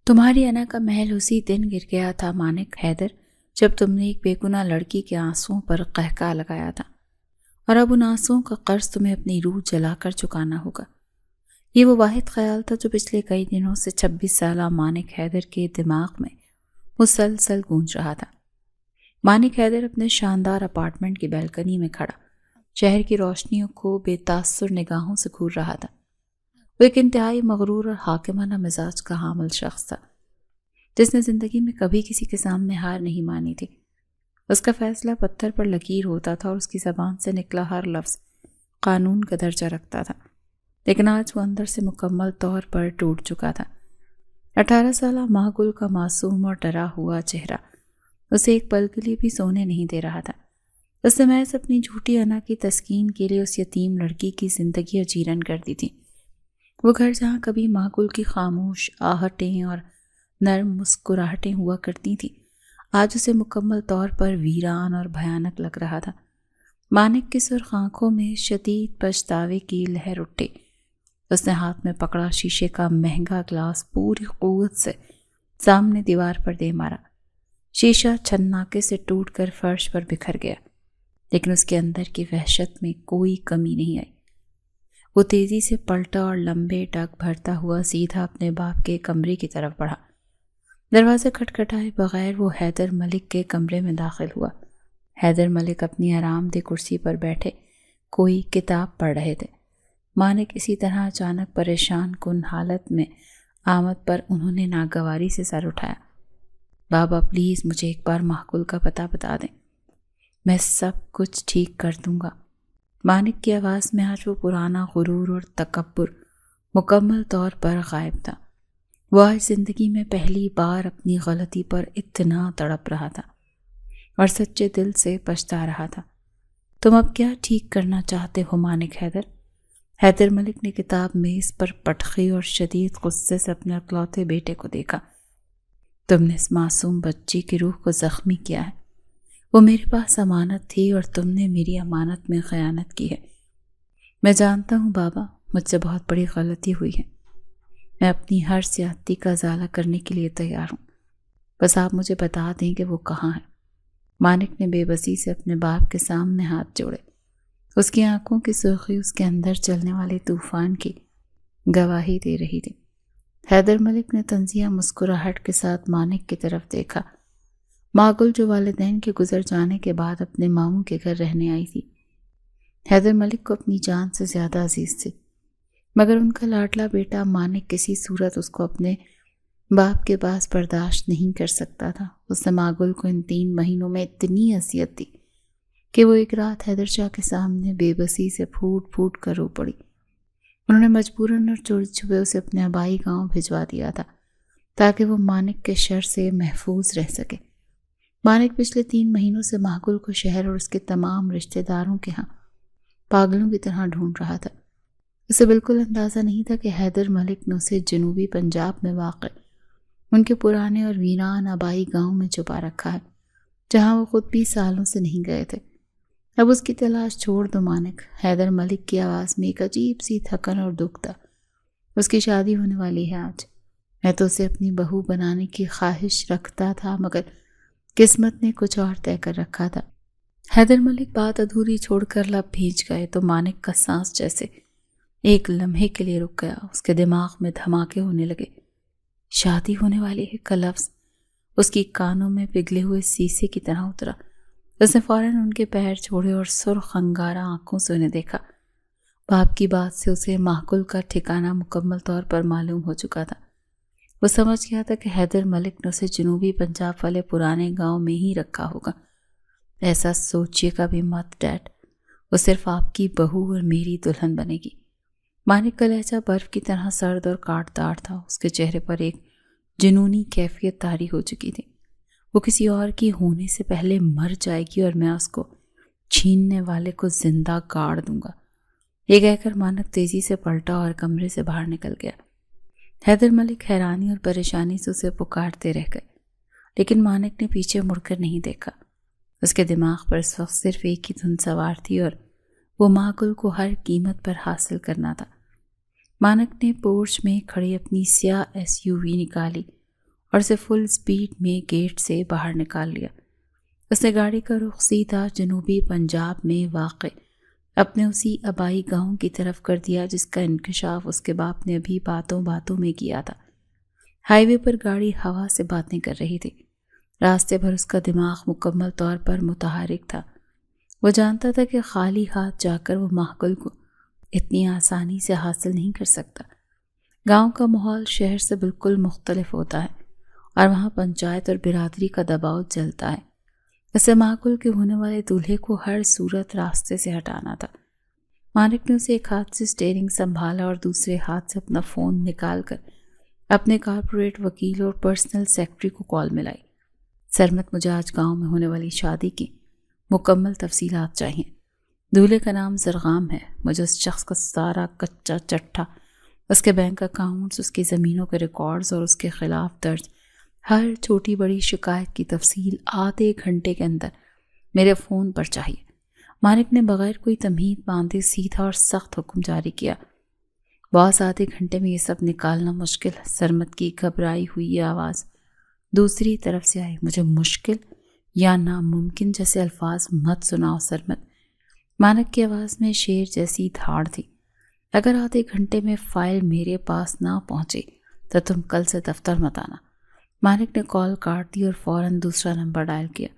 تمہاری انا کا محل اسی دن گر گیا تھا مانک حیدر، جب تم نے ایک بے گناہ لڑکی کے آنسوؤں پر قہقہ لگایا تھا، اور اب ان آنسوؤں کا قرض تمہیں اپنی روح جلا کر چکانا ہوگا۔ یہ وہ واحد خیال تھا جو پچھلے کئی دنوں سے 26 سالہ مانک حیدر کے دماغ میں مسلسل گونج رہا تھا۔ مانک حیدر اپنے شاندار اپارٹمنٹ کی بیلکنی میں کھڑا شہر کی روشنیوں کو بے تاثر نگاہوں سے گھور رہا تھا۔ وہ ایک انتہائی مغرور اور حاکمانہ مزاج کا حامل شخص تھا، جس نے زندگی میں کبھی کسی کے سامنے ہار نہیں مانی تھی۔ اس کا فیصلہ پتھر پر لکیر ہوتا تھا اور اس کی زبان سے نکلا ہر لفظ قانون کا درجہ رکھتا تھا، لیکن آج وہ اندر سے مکمل طور پر ٹوٹ چکا تھا۔ 18 سالہ ماہ گل کا معصوم اور ڈرا ہوا چہرہ اسے ایک پل کے لیے بھی سونے نہیں دے رہا تھا۔ اس نے محض اپنی جھوٹی انا کی تسکین کے لیے اس یتیم لڑکی کی زندگی اجیرن کر دی تھی۔ وہ گھر جہاں کبھی ماہ گل کی خاموش آہٹیں اور نرم مسکراہٹیں ہوا کرتی تھیں، آج اسے مکمل طور پر ویران اور بھیانک لگ رہا تھا۔ مانک کی سرخ آنکھوں میں شدید پچھتاوے کی لہر اٹھی۔ اس نے ہاتھ میں پکڑا شیشے کا مہنگا گلاس پوری قوت سے سامنے دیوار پر دے مارا۔ شیشہ چھناکے سے ٹوٹ کر فرش پر بکھر گیا، لیکن اس کے اندر کی وحشت میں کوئی کمی نہیں آئی۔ وہ تیزی سے پلٹا اور لمبے ڈگ بھرتا ہوا سیدھا اپنے باپ کے کمرے کی طرف بڑھا۔ دروازے کھٹکھٹائے بغیر وہ حیدر ملک کے کمرے میں داخل ہوا۔ حیدر ملک اپنی آرام دہ کرسی پر بیٹھے کوئی کتاب پڑھ رہے تھے۔ مانک اسی طرح اچانک پریشان کن حالت میں آمد پر انہوں نے ناگواری سے سر اٹھایا۔ بابا پلیز مجھے ایک بار محقول کا پتہ بتا دیں، میں سب کچھ ٹھیک کر دوں گا۔ مانک کی آواز میں آج وہ پرانا غرور اور تکبر مکمل طور پر غائب تھا۔ وہ آج زندگی میں پہلی بار اپنی غلطی پر اتنا تڑپ رہا تھا اور سچے دل سے پچھتا رہا تھا۔ تم اب کیا ٹھیک کرنا چاہتے ہو مانک حیدر؟ حیدر ملک نے کتاب میز پر پٹخی اور شدید غصے سے اپنے اکلوتے بیٹے کو دیکھا۔ تم نے اس معصوم بچی کی روح کو زخمی کیا ہے۔ وہ میرے پاس امانت تھی اور تم نے میری امانت میں خیانت کی ہے۔ میں جانتا ہوں بابا، مجھ سے بہت بڑی غلطی ہوئی ہے۔ میں اپنی ہر زیادتی کا ازالہ کرنے کے لیے تیار ہوں، بس آپ مجھے بتا دیں کہ وہ کہاں ہے۔ مانک نے بے بسی سے اپنے باپ کے سامنے ہاتھ جوڑے۔ اس کی آنکھوں کی سرخی اس کے اندر چلنے والے طوفان کی گواہی دے رہی تھی۔ حیدر ملک نے طنزیہ مسکراہٹ کے ساتھ مانک کی طرف دیکھا۔ ماہ گل جو والدین کے گزر جانے کے بعد اپنے ماموں کے گھر رہنے آئی تھی، حیدر ملک کو اپنی جان سے زیادہ عزیز تھی، مگر ان کا لاڈلا بیٹا مانک کسی صورت اس کو اپنے باپ کے پاس برداشت نہیں کر سکتا تھا۔ اس نے ماہ گل کو ان 3 مہینوں میں اتنی اذیت دی کہ وہ ایک رات حیدر شاہ کے سامنے بے بسی سے پھوٹ پھوٹ کر رو پڑی۔ انہوں نے مجبوراً اور چوری چھپے اسے اپنے آبائی گاؤں بھجوا دیا تھا تاکہ وہ مانک کے شر سے محفوظ رہ سکے۔ مانک پچھلے 3 مہینوں سے ماہ گل کو شہر اور اس کے تمام رشتہ داروں کے ہاں پاگلوں کی طرح ڈھونڈ رہا تھا۔ اسے بالکل اندازہ نہیں تھا کہ حیدر ملک نے اسے جنوبی پنجاب میں واقع ان کے پرانے اور ویران آبائی گاؤں میں چھپا رکھا ہے، جہاں وہ خود بھی سالوں سے نہیں گئے تھے۔ اب اس کی تلاش چھوڑ دو مانک۔ حیدر ملک کی آواز میں ایک عجیب سی تھکن اور دکھ تھا۔ اس کی شادی ہونے والی ہے آج۔ میں تو اسے اپنی بہو بنانے کی خواہش رکھتا تھا، مگر قسمت نے کچھ اور طے کر رکھا تھا۔ حیدر ملک بات ادھوری چھوڑ کر لب بھیج گئے تو مانک کا سانس جیسے ایک لمحے کے لیے رک گیا۔ اس کے دماغ میں دھماکے ہونے لگے۔ شادی ہونے والی ہے کا لفظ اس کی کانوں میں پگھلے ہوئے سیسے کی طرح اترا۔ اس نے فوراً ان کے پیر چھوڑے اور سرخ انگارہ آنکھوں سے انہیں دیکھا۔ باپ کی بات سے اسے ماہ گل کا ٹھکانہ مکمل طور پر معلوم ہو چکا تھا۔ وہ سمجھ گیا تھا کہ حیدر ملک نے اسے جنوبی پنجاب والے پرانے گاؤں میں ہی رکھا ہوگا۔ ایسا سوچیے کا بھی مت ڈیڈ، وہ صرف آپ کی بہو اور میری دلہن بنے گی۔ مانک کا لہجہ برف کی طرح سرد اور کاٹدار تھا۔ اس کے چہرے پر ایک جنونی کیفیت طاری ہو چکی تھی۔ وہ کسی اور کی ہونے سے پہلے مر جائے گی اور میں اس کو چھیننے والے کو زندہ گاڑ دوں گا۔ یہ کہہ کر مانک تیزی سے پلٹا اور کمرے سے باہر نکل گیا۔ حیدر ملک حیرانی اور پریشانی سے اسے پکارتے رہ گئے، لیکن مانک نے پیچھے مڑ کر نہیں دیکھا۔ اس کے دماغ پر اس وقت صرف ایک ہی دھن سوار تھی اور وہ ماہ گل کو ہر قیمت پر حاصل کرنا تھا۔ مانک نے پورچ میں کھڑی اپنی سیاہ SUV نکالی اور اسے فل سپیڈ میں گیٹ سے باہر نکال لیا۔ اس نے گاڑی کا رخ سیدھا جنوبی پنجاب میں واقع اپنے اسی آبائی گاؤں کی طرف کر دیا جس کا انکشاف اس کے باپ نے ابھی باتوں باتوں میں کیا تھا۔ ہائی وے پر گاڑی ہوا سے باتیں کر رہی تھی۔ راستے بھر اس کا دماغ مکمل طور پر متحرک تھا۔ وہ جانتا تھا کہ خالی ہاتھ جا کر وہ ماحول کو اتنی آسانی سے حاصل نہیں کر سکتا۔ گاؤں کا ماحول شہر سے بالکل مختلف ہوتا ہے اور وہاں پنچایت اور برادری کا دباؤ چلتا ہے۔ اسے ماحول کے ہونے والے دولہے کو ہر صورت راستے سے ہٹانا تھا۔ مالک نے اسے ایک ہاتھ سے اسٹیئرنگ سنبھالا اور دوسرے ہاتھ سے اپنا فون نکال کر اپنے کارپوریٹ وکیل اور پرسنل سیکرٹری کو کال ملائی۔ سرمت، مجھے آج گاؤں میں ہونے والی شادی کی مکمل تفصیلات چاہیے۔ دولہے کا نام زرغام ہے۔ مجھے اس شخص کا سارا کچا چٹھا، اس کے بینک اکاؤنٹس، اس کی زمینوں کے ریکارڈز اور اس کے خلاف درج ہر چھوٹی بڑی شکایت کی تفصیل آدھے گھنٹے کے اندر میرے فون پر چاہیے۔ مالک نے بغیر کوئی تمہید باندھے سیدھا اور سخت حکم جاری کیا۔ باس، آدھے گھنٹے میں یہ سب نکالنا مشکل ہے۔ سرمت کی گھبرائی ہوئی یہ آواز دوسری طرف سے آئی۔ مجھے مشکل یا ناممکن جیسے الفاظ مت سناؤ سرمت۔ مالک کی آواز میں شیر جیسی دھاڑ تھی۔ اگر آدھے گھنٹے میں فائل میرے پاس نہ پہنچے تو تم کل سے دفتر مت آنا۔ مالک نے کال کاٹ دی اور فوراً دوسرا نمبر ڈائل کیا۔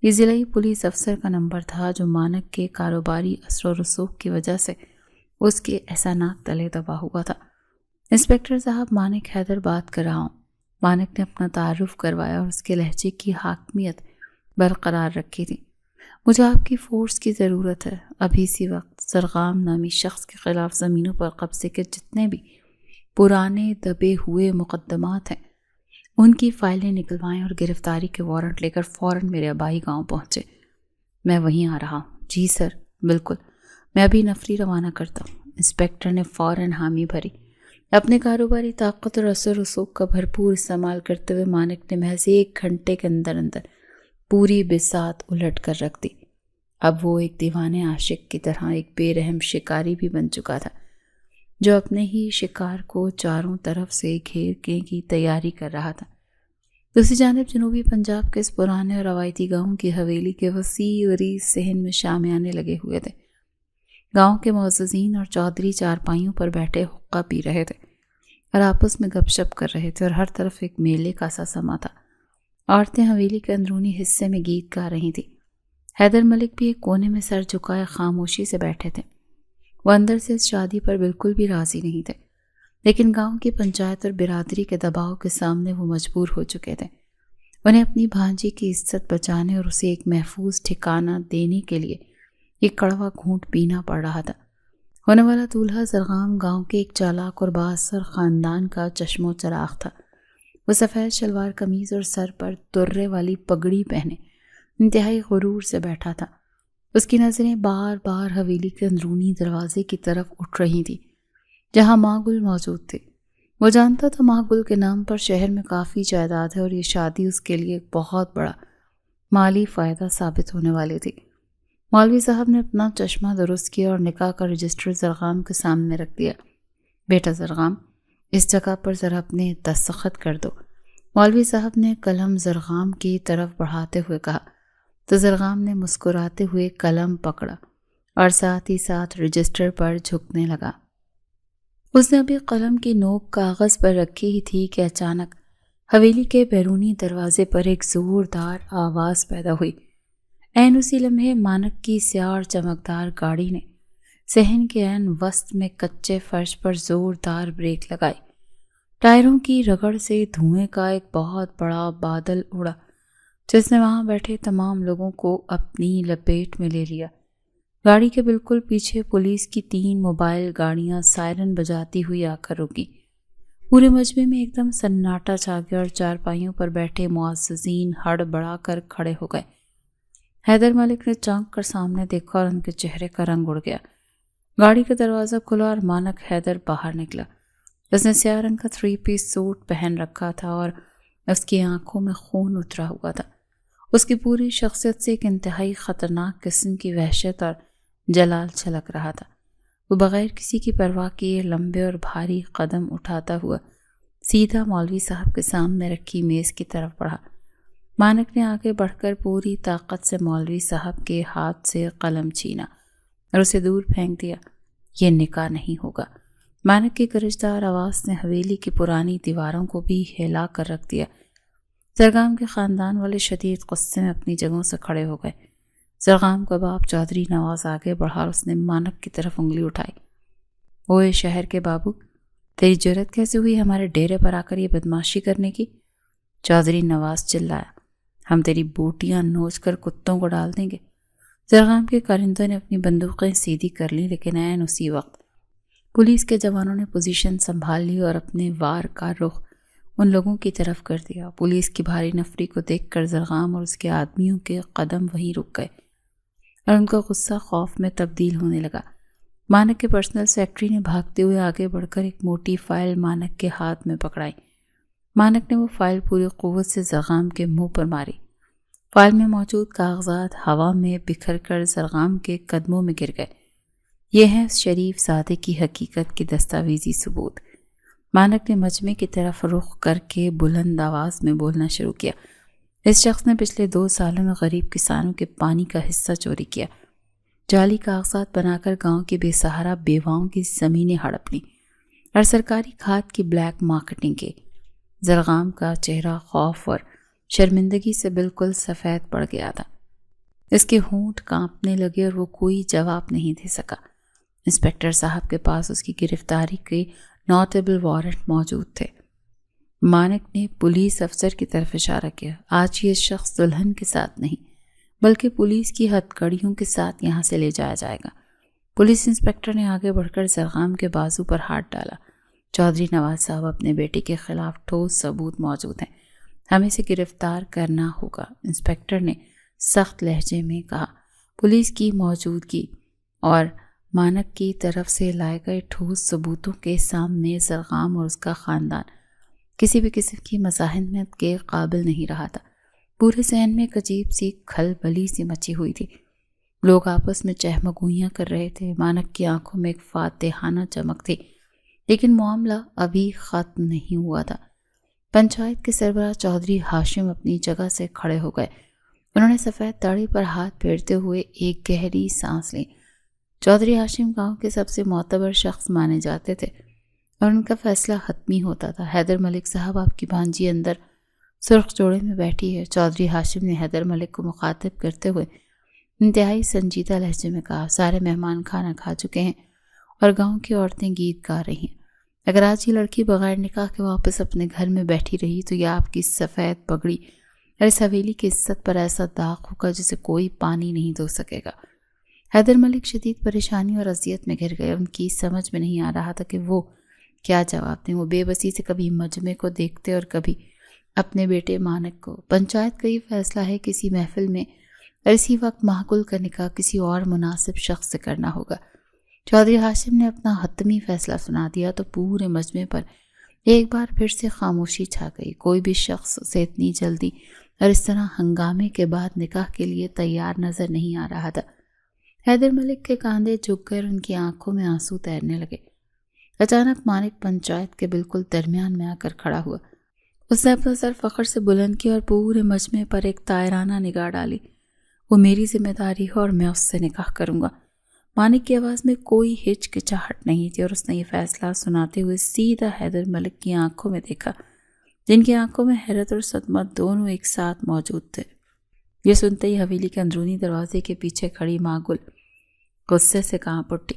یہ ضلعی پولیس افسر کا نمبر تھا جو مالک کے کاروباری اثر و رسوخ کی وجہ سے اس کے احسانات تلے دبا ہوا تھا۔ انسپکٹر صاحب، مانک حیدر بات کر رہا ہوں۔ مالک نے اپنا تعارف کروایا اور اس کے لہجے کی حاکمیت برقرار رکھی تھی۔ مجھے آپ کی فورس کی ضرورت ہے۔ ابھی اسی وقت زرغام نامی شخص کے خلاف زمینوں پر قبضے کے جتنے بھی پرانے دبے ہوئے مقدمات ہیں ان کی فائلیں نکلوائیں اور گرفتاری کے وارنٹ لے کر فوراً میرے آبائی گاؤں پہنچے۔ میں وہیں آ رہا ہوں۔ جی سر، بالکل، میں ابھی نفری روانہ کرتا ہوں۔ انسپکٹر نے فوراً حامی بھری۔ اپنے کاروباری طاقت اور اثر رسوخ کا بھرپور استعمال کرتے ہوئے مالک نے محض 1 گھنٹے کے اندر پوری بساط الٹ کر رکھ دی۔ اب وہ ایک دیوانے عاشق کی طرح ایک بے رحم شکاری بھی بن چکا تھا جو اپنے ہی شکار کو چاروں طرف سے گھیرنے کی تیاری کر رہا تھا۔ دوسری جانب جنوبی پنجاب کے اس پرانے اور روایتی گاؤں کی حویلی کے وسیع عریض صحن میں شامیانے لگے ہوئے تھے۔ گاؤں کے معززین اور چودھری چارپائیوں پر بیٹھے حقہ پی رہے تھے اور آپس میں گپ شپ کر رہے تھے اور ہر طرف ایک میلے کا سا سما تھا۔ عورتیں حویلی کے اندرونی حصے میں گیت گا رہی تھیں۔ حیدر ملک بھی ایک کونے میں سر جھکائے خاموشی سے بیٹھے تھے۔ وہ اندر سے اس شادی پر بالکل بھی راضی نہیں تھے، لیکن گاؤں کی پنچایت اور برادری کے دباؤ کے سامنے وہ مجبور ہو چکے تھے۔ انہیں اپنی بھانجی کی عزت بچانے اور اسے ایک محفوظ ٹھکانہ دینے کے لیے ایک کڑوا گھونٹ پینا پڑ رہا تھا۔ ہونے والا دولہا زرغام گاؤں کے ایک چالاک اور بااثر خاندان کا چشم و چراغ تھا۔ وہ سفید شلوار قمیض اور سر پر درے والی پگڑی پہنے انتہائی غرور سے بیٹھا تھا۔ اس کی نظریں بار بار حویلی کے اندرونی دروازے کی طرف اٹھ رہی تھیں جہاں ماں گل موجود تھے۔ وہ جانتا تھا ماں گل کے نام پر شہر میں کافی جائیداد ہے اور یہ شادی اس کے لیے ایک بہت بڑا مالی فائدہ ثابت ہونے والی تھی۔ مولوی صاحب نے اپنا چشمہ درست کیا اور نکاح کا رجسٹر زرغام کے سامنے رکھ دیا۔ بیٹا زرغام، اس جگہ پر ذرا اپنے دستخط کر دو۔ مولوی صاحب نے قلم زرغام کی طرف بڑھاتے ہوئے کہا تو زرغام نے مسکراتے ہوئے قلم پکڑا اور ساتھ ہی ساتھ رجسٹر پر جھکنے لگا۔ اس نے ابھی قلم کی نوک کاغذ پر رکھی ہی تھی کہ اچانک حویلی کے بیرونی دروازے پر ایک زوردار آواز پیدا ہوئی۔ عین اسی لمحے مانک کی سیاہ اور چمکدار گاڑی نے صحن کے عین وسط میں کچے فرش پر زوردار بریک لگائی۔ ٹائروں کی رگڑ سے دھوئیں کا ایک بہت بڑا بادل اڑا جس نے وہاں بیٹھے تمام لوگوں کو اپنی لپیٹ میں لے لیا۔ گاڑی کے بالکل پیچھے پولیس کی 3 موبائل گاڑیاں سائرن بجاتی ہوئی آ کر رکی۔ پورے مجمع میں ایک دم سناٹا چھا گیا اور چارپائیوں پر بیٹھے معززین ہڑ بڑا کر کھڑے ہو گئے۔ حیدر ملک نے چونک کر سامنے دیکھا اور ان کے چہرے کا رنگ اڑ گیا۔ گاڑی کا دروازہ کھلا اور مانک حیدر باہر نکلا۔ اس نے سیاہ رنگ کا 3 پیس سوٹ پہن رکھا تھا اور اس کی آنکھوں میں خون اترا ہوا تھا۔ اس کی پوری شخصیت سے ایک انتہائی خطرناک قسم کی وحشت اور جلال چھلک رہا تھا۔ وہ بغیر کسی کی پرواہ کیے لمبے اور بھاری قدم اٹھاتا ہوا سیدھا مولوی صاحب کے سامنے رکھی میز کی طرف بڑھا۔ مانک نے آگے بڑھ کر پوری طاقت سے مولوی صاحب کے ہاتھ سے قلم چھینا اور اسے دور پھینک دیا۔ یہ نکاح نہیں ہوگا۔ مانک کی گرجدار آواز نے حویلی کی پرانی دیواروں کو بھی ہلا کر رکھ دیا۔ زرغام کے خاندان والے شدید غصے میں اپنی جگہوں سے کھڑے ہو گئے۔ زرغام کا باپ چودھری نواز آگے بڑھا اور اس نے مانک کی طرف انگلی اٹھائی۔ اوئے شہر کے بابو، تیری جرت کیسے ہوئی ہمارے ڈیرے پر آ کر یہ بدماشی کرنے کی؟ چودھری نواز چلایا۔ ہم تیری بوٹیاں نوچ کر کتوں کو ڈال دیں گے۔ زرغام کے کارندوں نے اپنی بندوقیں سیدھی کر لی، لیکن عین اسی وقت پولیس کے جوانوں نے پوزیشن سنبھال لی اور اپنے وار کا رخ ان لوگوں کی طرف کر دیا۔ پولیس کی بھاری نفری کو دیکھ کر زرغام اور اس کے آدمیوں کے قدم وہیں رک گئے اور ان کا غصہ خوف میں تبدیل ہونے لگا۔ مانک کے پرسنل سیکرٹری نے بھاگتے ہوئے آگے بڑھ کر ایک موٹی فائل مانک کے ہاتھ میں پکڑائی۔ مانک نے وہ فائل پوری قوت سے زرغام کے منہ پر ماری۔ فائل میں موجود کاغذات ہوا میں بکھر کر زرغام کے قدموں میں گر گئے۔ یہ ہے اس شریف زادے کی حقیقت کی دستاویزی ثبوت۔ مانک نے مجمع کی طرف رخ کر کے بلند آواز میں بولنا شروع کیا۔ اس شخص نے پچھلے 2 سالوں میں غریب کسانوں کے پانی کا حصہ چوری کیا، جعلی کاغذات بنا کر گاؤں کی بے سہارا بیواؤں کی زمینیں ہڑپ لیں اور سرکاری کھاد کی بلیک مارکیٹنگ کی۔ زرغام کا چہرہ خوف اور شرمندگی سے بالکل سفید پڑ گیا تھا۔ اس کے ہونٹ کانپنے لگے اور وہ کوئی جواب نہیں دے سکا۔ انسپکٹر صاحب کے پاس اس کی گرفتاری کے نوٹیبل وارنٹ موجود تھے۔ مانک نے پولیس افسر کی طرف اشارہ کیا۔ آج یہ شخص دلہن کے ساتھ نہیں بلکہ پولیس کی ہتھ کڑیوں کے ساتھ یہاں سے لے جایا جائے گا۔ پولیس انسپکٹر نے آگے بڑھ کر زرغام کے بازو پر ہاتھ ڈالا۔ چودھری نواز صاحب، اپنے بیٹے کے خلاف ٹھوس ثبوت موجود ہیں، ہمیں اسے گرفتار کرنا ہوگا، انسپکٹر نے سخت لہجے میں کہا۔ پولیس کی موجودگی اور مانک کی طرف سے لائے گئے ٹھوس ثبوتوں کے سامنے زرغام اور اس کا خاندان کسی بھی قسم کی مزاحمت کے قابل نہیں رہا تھا۔ پورے ذہن میں ایک عجیب سی کھلبلی سی مچی ہوئی تھی۔ لوگ آپس میں چہمگوئیاں کر رہے تھے۔ مانک کی آنکھوں میں ایک فاتحانہ چمک تھی، لیکن معاملہ ابھی ختم نہیں ہوا تھا۔ پنچایت کے سربراہ چودھری ہاشم اپنی جگہ سے کھڑے ہو گئے۔ انہوں نے سفید داڑھی پر ہاتھ پھیرتے ہوئے ایک گہری سانس لی۔ چودھری ہاشم گاؤں کے سب سے معتبر شخص مانے جاتے تھے اور ان کا فیصلہ حتمی ہوتا تھا۔ حیدر ملک صاحب، آپ کی بھانجی اندر سرخ جوڑے میں بیٹھی ہے، چودھری ہاشم نے حیدر ملک کو مخاطب کرتے ہوئے انتہائی سنجیدہ لہجے میں کہا۔ سارے مہمان کھانا کھا چکے ہیں اور گاؤں کی عورتیں گیت گا رہی ہیں۔ اگر آج یہ لڑکی بغیر نکاح کے واپس اپنے گھر میں بیٹھی رہی تو یہ آپ کی سفید پگڑی اور اس حویلی کی عزت پر ایسا داغ ہوگا جسے کوئی پانی نہیں دھو سکے گا۔ حیدر ملک شدید پریشانی اور اذیت میں گر گئے۔ ان کی سمجھ میں نہیں آ رہا تھا کہ وہ کیا جواب دیں۔ وہ بے بسی سے کبھی مجمع کو دیکھتے اور کبھی اپنے بیٹے مانک کو۔ پنچایت کا یہ فیصلہ ہے، کسی محفل میں اور اسی وقت معقول کا نکاح کسی اور مناسب شخص سے کرنا ہوگا۔ چودھری ہاشم نے اپنا حتمی فیصلہ سنا دیا تو پورے مجمع پر ایک بار پھر سے خاموشی چھا گئی۔ کوئی بھی شخص اسے اتنی جلدی اور اس طرح ہنگامے کے بعد نکاح کے لیے تیار نظر نہیں آ رہا تھا۔ حیدر ملک کے کاندھے جھک کر ان کی آنکھوں میں آنسو تیرنے لگے۔ اچانک مانک پنچایت کے بالکل درمیان میں آ کر کھڑا ہوا۔ اس نے اپنا سر فخر سے بلند کیا اور پورے مجمع پر ایک طائرانہ نگاہ ڈالی۔ وہ میری ذمہ داری ہے اور میں اس سے نکاح کروں گا۔ مانک کی آواز میں کوئی ہچکچاہٹ نہیں تھی اور اس نے یہ فیصلہ سناتے ہوئے سیدھا حیدر ملک کی آنکھوں میں دیکھا، جن کی آنکھوں میں حیرت اور صدمہ دونوں ایک ساتھ موجود تھے۔ یہ سنتے ہی حویلی کے اندرونی دروازے کے پیچھے کھڑی ماں گل غصے سے کانپ اٹھی۔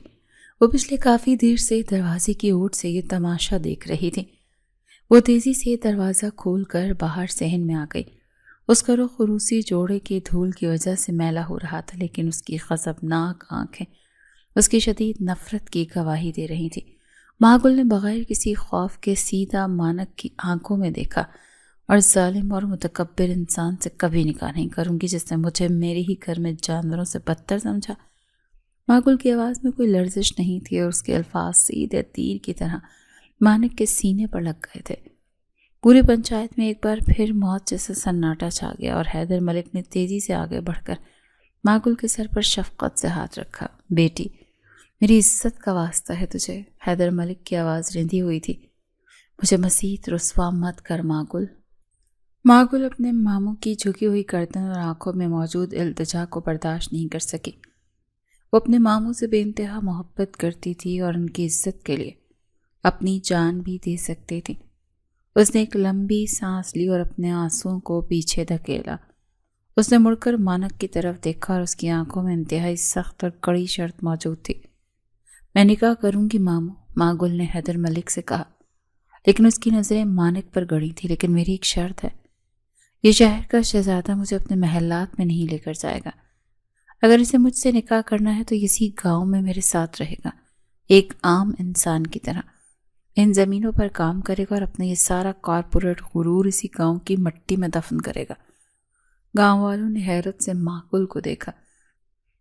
وہ پچھلے کافی دیر سے دروازے کی اوٹ سے یہ تماشا دیکھ رہی تھی۔ وہ تیزی سے دروازہ کھول کر باہر صحن میں آ گئی۔ اس کا رخ عروسی جوڑے کی دھول کی وجہ سے میلا ہو رہا تھا، لیکن اس کی غضبناک آنکھیں اس کی شدید نفرت کی گواہی دے رہی تھی۔ ماں گل نے بغیر کسی خوف کے سیدھا مانک کی آنکھوں میں دیکھا اور ظالم اور متکبر انسان سے کبھی نکاح نہیں کروں گی جس نے مجھے میرے ہی گھر میں جانوروں سے بدتر سمجھا۔ ماں گل کی آواز میں کوئی لرزش نہیں تھی اور اس کے الفاظ سیدھے تیر کی طرح مانک کے سینے پر لگ گئے تھے۔ پوری پنچایت میں ایک بار پھر موت جیسا سناٹا چھا گیا اور حیدر ملک نے تیزی سے آگے بڑھ کر ماں گل کے سر پر شفقت سے ہاتھ رکھا۔ بیٹی، میری عزت کا واسطہ ہے تجھے، حیدر ملک کی آواز رندھی ہوئی تھی۔ مجھے مزید رسوا مت کر ماگل۔ ماگل اپنے ماموں کی جھکی ہوئی گردن اور آنکھوں میں موجود التجا کو برداشت نہیں کر سکی۔ وہ اپنے ماموں سے بے انتہا محبت کرتی تھی اور ان کی عزت کے لیے اپنی جان بھی دے سکتی تھی۔ اس نے ایک لمبی سانس لی اور اپنے آنسوؤں کو پیچھے دھکیلا۔ اس نے مڑ کر مانک کی طرف دیکھا اور اس کی آنکھوں میں انتہائی سخت اور کڑی شرط موجود تھی۔ میں نکاح کروں گی ماموں، ماگل نے حیدر ملک سے کہا، لیکن اس کی نظریں مانک پر گڑی تھی۔ لیکن میری ایک شرط ہے، یہ شہر کا شہزادہ مجھے اپنے محلات میں نہیں لے کر جائے گا۔ اگر اسے مجھ سے نکاح کرنا ہے تو اسی گاؤں میں میرے ساتھ رہے گا، ایک عام انسان کی طرح۔ ان زمینوں پر کام کرے گا اور اپنا یہ سارا کارپوریٹ غرور اسی گاؤں کی مٹی میں دفن کرے گا۔ گاؤں والوں نے حیرت سے ماگل کو دیکھا۔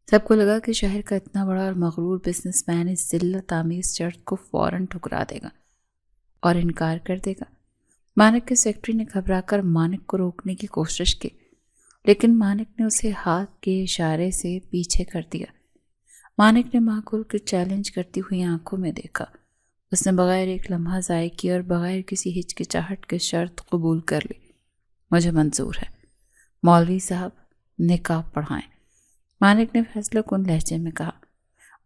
سب کو لگا کہ شہر کا اتنا بڑا اور مغرور بزنس مین اس ذلت آمیز شرط کو فوراً ٹھکرا دے گا اور انکار کر دے گا۔ مانک کے سیکرٹری نے گھبرا کر مانک کو روکنے کی کوشش کی، لیکن مانک نے اسے ہاتھ کے اشارے سے پیچھے کر دیا۔ مانک نے ماگل کو چیلنج کرتی ہوئی آنکھوں میں دیکھا۔ اس نے بغیر ایک لمحہ ضائع کیے اور بغیر کسی ہچکچاہٹ کے شرط قبول کر لی۔ مجھے منظور ہے، مولوی صاحب نکاح پڑھائیں، مانک نے فیصلہ کن لہجے میں کہا۔